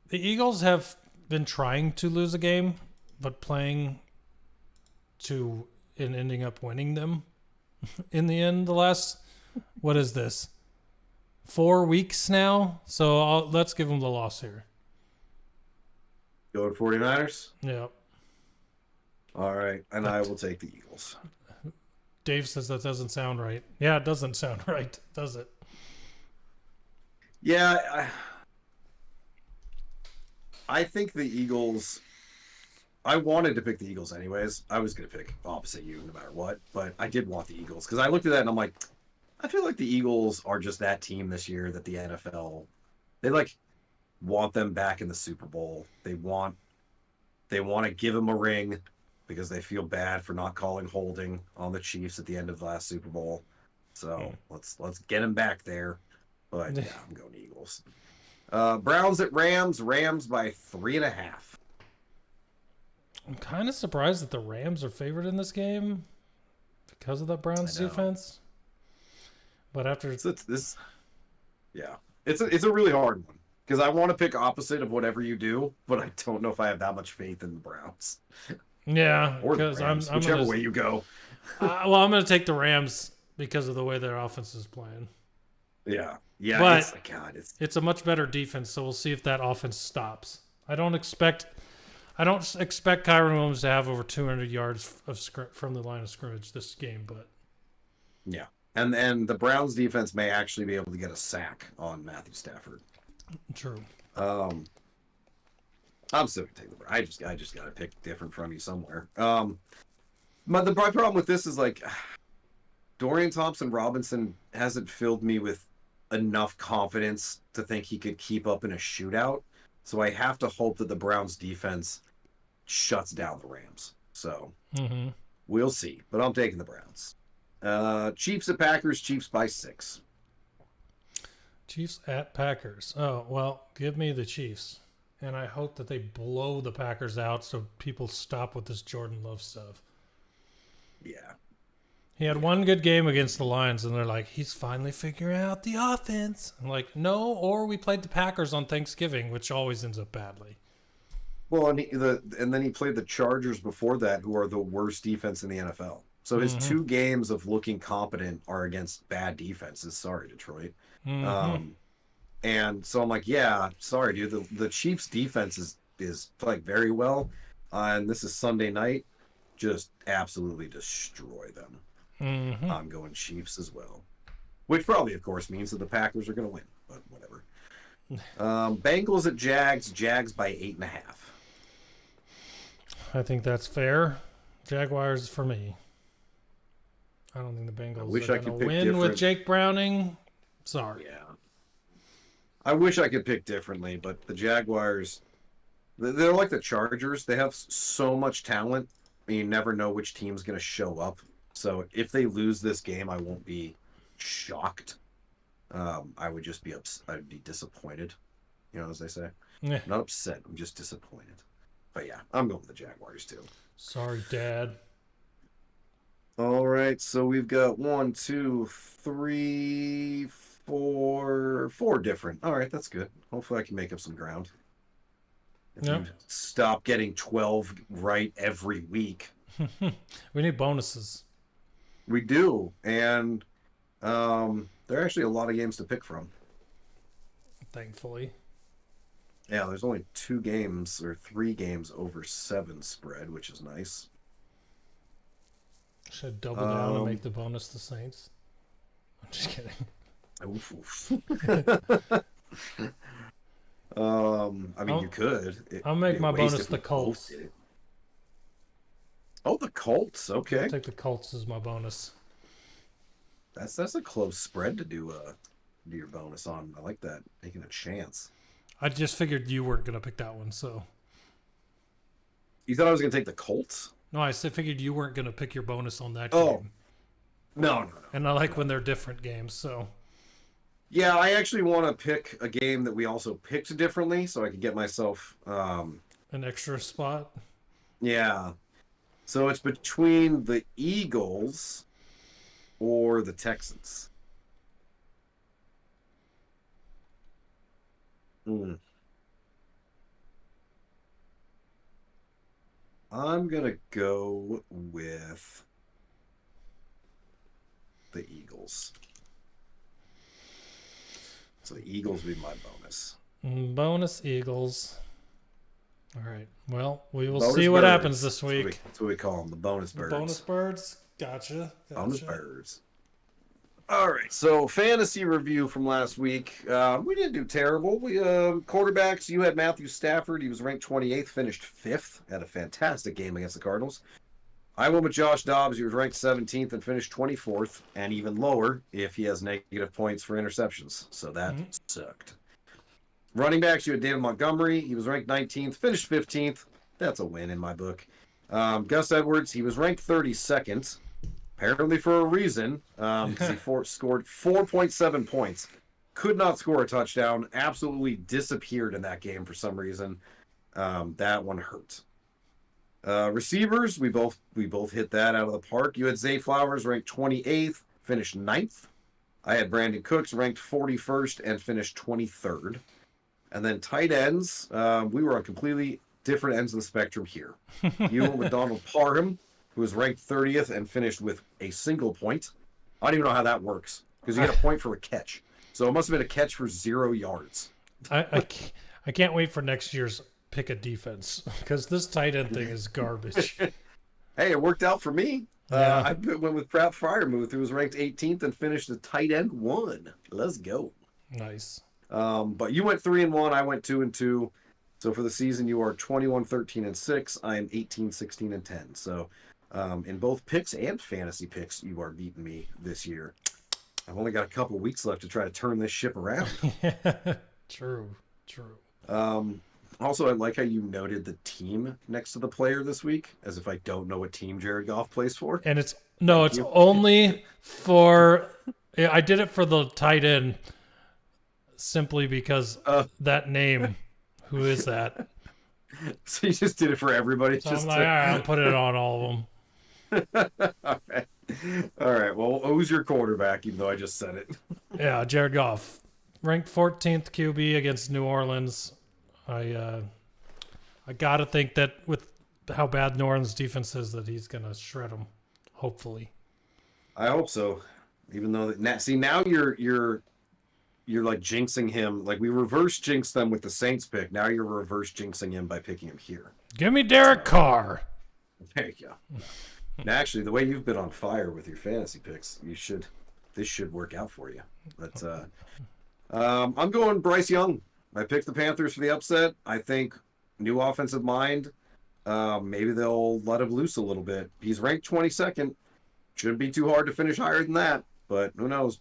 the Eagles have been trying to lose a game, but playing to and ending up winning them in the end. The last, what is this? 4 weeks now. So let's give them the loss here. Go to 49ers? Yeah. All right. And I will take the Eagles. Dave says that doesn't sound right. Yeah, it doesn't sound right, does it? Yeah. I think the Eagles... I wanted to pick the Eagles anyways. I was going to pick opposite you no matter what. But I did want the Eagles. Because I looked at that and I'm like, I feel like the Eagles are just that team this year that the NFL... They, like, want them back in the Super Bowl. They want to give them a ring because they feel bad for not calling holding on the Chiefs at the end of the last Super Bowl. So let's get them back there. But yeah, I'm going Eagles. Browns at Rams. Rams by 3.5. I'm kind of surprised that the Rams are favored in this game because of that Browns defense. But after it's a really hard one because I want to pick opposite of whatever you do, but I don't know if I have that much faith in the Browns. Yeah, or because I'm whichever way you go. Well, I'm going to take the Rams because of the way their offense is playing. Yeah, but it's a much better defense, so we'll see if that offense stops. I don't expect Kyron Williams to have over 200 yards from the line of scrimmage this game, but yeah, and the Browns defense may actually be able to get a sack on Matthew Stafford. True. I'm still gonna take the Browns. I just gotta pick different from you somewhere. But my problem with this is like Dorian Thompson-Robinson hasn't filled me with enough confidence to think he could keep up in a shootout. So I have to hope that the Browns defense shuts down the Rams. So we'll see. But I'm taking the Browns. Chiefs at Packers. Chiefs by 6. Chiefs at Packers. Oh, well, give me the Chiefs. And I hope that they blow the Packers out so people stop with this Jordan Love stuff. Yeah. He had one good game against the Lions, and they're like, he's finally figuring out the offense. I'm like, no, or we played the Packers on Thanksgiving, which always ends up badly. Well, and then he played the Chargers before that, who are the worst defense in the NFL. So his 2 games of looking competent are against bad defenses. Sorry, Detroit. And so I'm like, yeah, sorry, dude. The Chiefs defense is playing very well. And this is Sunday night. Just absolutely destroy them. I'm going Chiefs as well. Which probably, of course, means that the Packers are going to win. But whatever. Bengals at Jags. Jags by 8.5. I think that's fair. Jaguars for me. I don't think the Bengals are going to win with Jake Browning. Sorry. Yeah. I wish I could pick differently, but the Jaguars They're like the Chargers. They have so much talent, and you never know which team's going to show up. So if they lose this game, I won't be shocked. I would just be I'd be disappointed. As they say. Yeah. Not upset. I'm just disappointed. But yeah, I'm going with the Jaguars too. Sorry, Dad. All right, so we've got 1, 2, 3, 4 different. All right, that's good. Hopefully I can make up some ground. If you stop getting 12 right every week. We need bonuses. We do, and there are actually a lot of games to pick from. Thankfully. Yeah, there's only 2 games or 3 games over 7 spread, which is nice. Should I double down and make the bonus the Saints? I'm just kidding. I mean, you could. I'll make my bonus the Colts. Oh, the Colts. Okay. I'll take the Colts as my bonus. That's a close spread to do your bonus on. I like that. Taking a chance. I just figured you weren't going to pick that one, so. You thought I was going to take the Colts? No, I figured you weren't going to pick your bonus on that game. No. And I like when they're different games, so. Yeah, I actually want to pick a game that we also picked differently so I could get myself... an extra spot? Yeah. So it's between the Eagles or the Texans. I'm going to go with the Eagles. So the Eagles would be my bonus. Bonus Eagles. All right. Well, we will bonus see what happens this week. That's what we call them, the bonus birds. Bonus birds? Gotcha. Bonus birds. All right. So fantasy review from last week. We didn't do terrible. We quarterbacks, you had Matthew Stafford. He was ranked 28th, finished 5th. Had a fantastic game against the Cardinals. I went with Josh Dobbs. He was ranked 17th and finished 24th, and even lower if he has negative points for interceptions. So that sucked. Running backs, you had David Montgomery. He was ranked 19th, finished 15th. That's a win in my book. Gus Edwards, he was ranked 32nd, apparently for a reason, because he scored 4.7 points. Could not score a touchdown. Absolutely disappeared in that game for some reason. That one hurt. Receivers, we both hit that out of the park. You had Zay Flowers ranked 28th, finished 9th. I had Brandon Cooks ranked 41st and finished 23rd. And then tight ends, we were on completely different ends of the spectrum here. You went with Donald Parham, who was ranked 30th and finished with a single point. I don't even know how that works because you get a point for a catch. So it must have been a catch for 0 yards. I can't wait for next year's pick a defense because this tight end thing is garbage. Hey, it worked out for me. Yeah. I went with Pratt Fryermuth, who was ranked 18th and finished the tight end 1. Let's go. Nice. But you went 3-1. I went 2-2. So for the season, you are 21-13-6. I am 18-16-10. So in both picks and fantasy picks, you are beating me this year. I've only got a couple of weeks left to try to turn this ship around. True. Also, I like how you noted the team next to the player this week, as if I don't know what team Jared Goff plays for. And it's only for. I did it for the tight end simply because that name. Who is that? So you just did it for everybody. So I'm like, all right, I'll put it on all of them. All right. Well, who's your quarterback? Even though I just said it. Yeah, Jared Goff, ranked 14th QB against New Orleans. I gotta think that with how bad New Orleans defense is, that he's gonna shred them. Hopefully. I hope so. Even though now you're like jinxing him. Like we reverse jinxed them with the Saints pick. Now you're reverse jinxing him by picking him here. Give me Derek Carr. There you go. Now, actually, the way you've been on fire with your fantasy picks, this should work out for you. But I'm going Bryce Young. I picked the Panthers for the upset. I think new offensive mind. Maybe they'll let him loose a little bit. He's ranked 22nd. Shouldn't be too hard to finish higher than that, but who knows?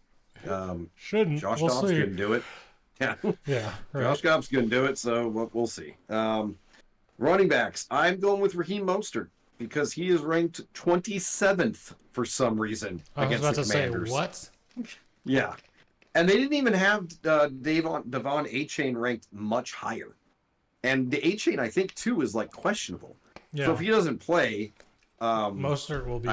Shouldn't. Josh Dobbs couldn't do it. Yeah. Yeah. Right. Josh Dobbs couldn't do it, so we'll see. Running backs. I'm going with Raheem Mostert because he is ranked 27th for some reason against the Commanders. Say, what? Yeah. And they didn't even have Devon A-Chain ranked much higher. And the A-Chain, I think, too, is like questionable. Yeah. So if he doesn't play... Mostert will be...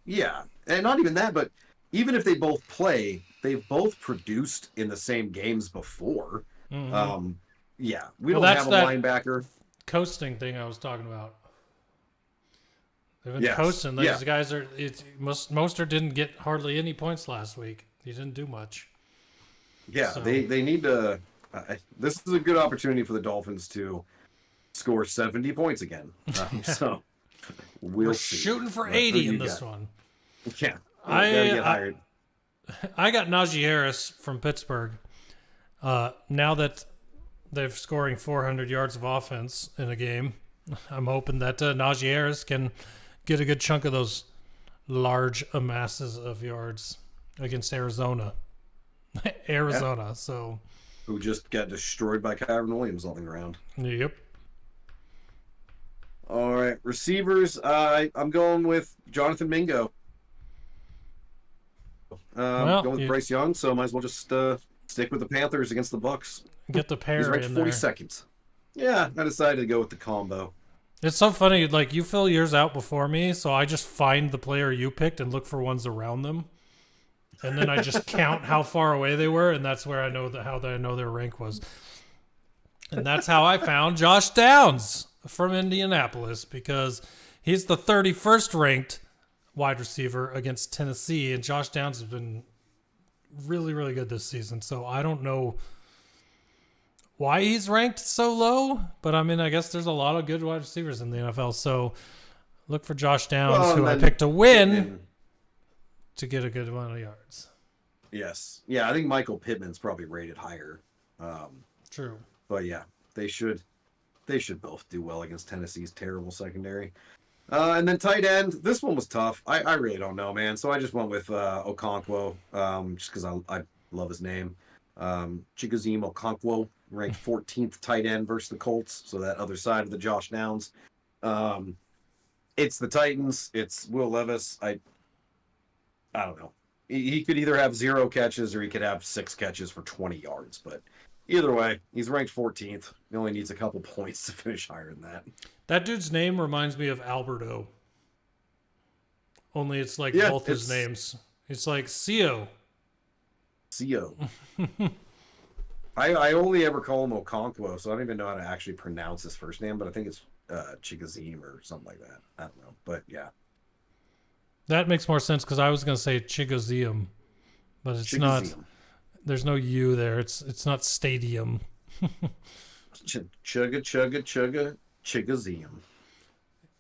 Yeah. And not even that, but even if they both play, they've both produced in the same games before. Mm-hmm. Yeah. We don't have a linebacker. Coasting thing I was talking about. They've been coasting. These guys are... Mostert didn't get hardly any points last week. He didn't do much. Yeah, so. They need to... this is a good opportunity for the Dolphins to score 70 points again. So we're see. Shooting for 80 in this one. Yeah. I got Najee Harris from Pittsburgh. Now that they're scoring 400 yards of offense in a game, I'm hoping that Najee Harris can get a good chunk of those large masses of yards against Arizona. So who just got destroyed by Kyron Williams all the ground. Yep. All right, receivers. I'm going with Jonathan Mingo. Going with Bryce Young, so might as well just stick with the Panthers against the Bucs. Get the pair. He's ranked in 42nd. Yeah, I decided to go with the combo. It's so funny. Like, you fill yours out before me, so I just find the player you picked and look for ones around them. And then I just count how far away they were, and that's where I know how I know their rank was. And that's how I found Josh Downs from Indianapolis, because he's the 31st ranked wide receiver against Tennessee, and Josh Downs has been really, really good this season. So I don't know why he's ranked so low, but I mean, I guess there's a lot of good wide receivers in the NFL. So look for Josh Downs, who I picked to win. To get a good amount of yards. Yes. Yeah, I think Michael Pittman's probably rated higher. True. But yeah, they should both do well against Tennessee's terrible secondary. And then tight end, this one was tough. I really don't know, man. So I just went with Okonkwo, just because I love his name. Chigoziem Okonkwo, ranked 14th tight end versus the Colts. So that other side of the Josh Downs. It's the Titans. It's Will Levis. I don't know. He could either have 0 catches or he could have 6 catches for 20 yards. But either way, he's ranked 14th. He only needs a couple points to finish higher than that. That dude's name reminds me of Alberto. Only it's like both his names. It's like Cio. I only ever call him Okonkwo, so I don't even know how to actually pronounce his first name, but I think it's Chigoziem or something like that. I don't know. But yeah. That makes more sense because I was going to say Chigoziem, but it's not. There's no U there. It's not stadium. Chigoziem.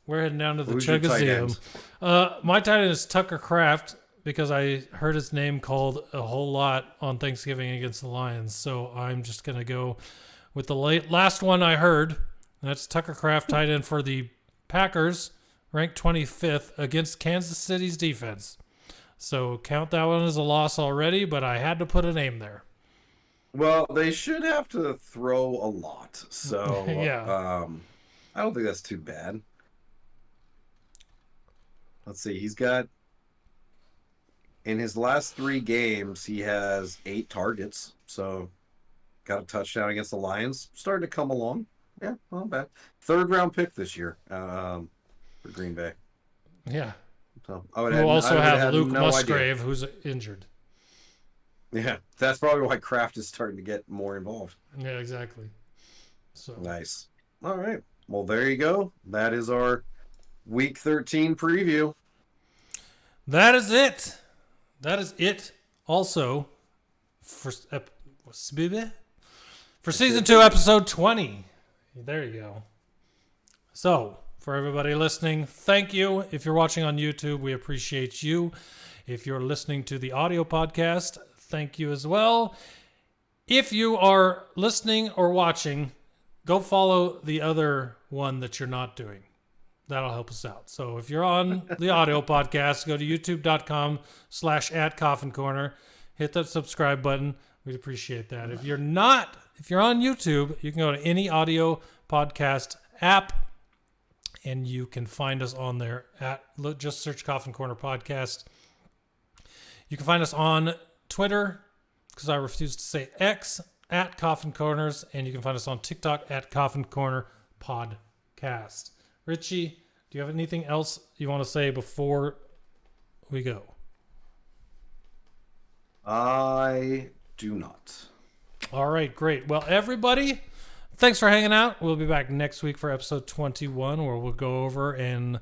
We're heading down to the Chigoziem. My tight end is Tucker Kraft because I heard his name called a whole lot on Thanksgiving against the Lions. So I'm just going to go with the last one I heard. And that's Tucker Kraft, tight end for the Packers. Ranked 25th against Kansas City's defense. So count that one as a loss already, but I had to put a name there. Well, they should have to throw a lot. So yeah. I don't think that's too bad. Let's see. He's got, in his last 3 games, he has 8 targets. So got a touchdown against the Lions. Starting to come along. Yeah, not bad. 3rd round pick this year. For Green Bay. Yeah. So we'll also have Luke Musgrave, who's injured. Yeah, that's probably why Kraft is starting to get more involved. Yeah, exactly. So nice. All right. Well, there you go. That is our Week 13 preview. That is it. That is it. Also, for Season 2, Episode 20. There you go. So, for everybody listening, thank you. If you're watching on YouTube, we appreciate you. If you're listening to the audio podcast, thank you as well. If you are listening or watching, go follow the other one that you're not doing. That'll help us out. So if you're on the audio podcast, go to youtube.com/@CoffinCorner. Hit that subscribe button. We'd appreciate that. If you're on YouTube, you can go to any audio podcast app. And you can find us on there just search Coffin Corner Podcast. You can find us on Twitter, because I refuse to say X, at Coffin Corners, and you can find us on TikTok at Coffin Corner Podcast. Richie, do you have anything else you want to say before we go? I do not. All right, great. Well, everybody, thanks for hanging out. We'll be back next week for episode 21, where we'll go over and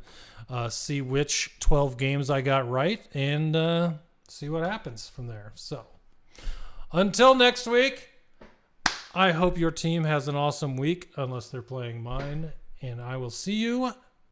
see which 12 games I got right and see what happens from there. So, until next week, I hope your team has an awesome week, unless they're playing mine, and I will see you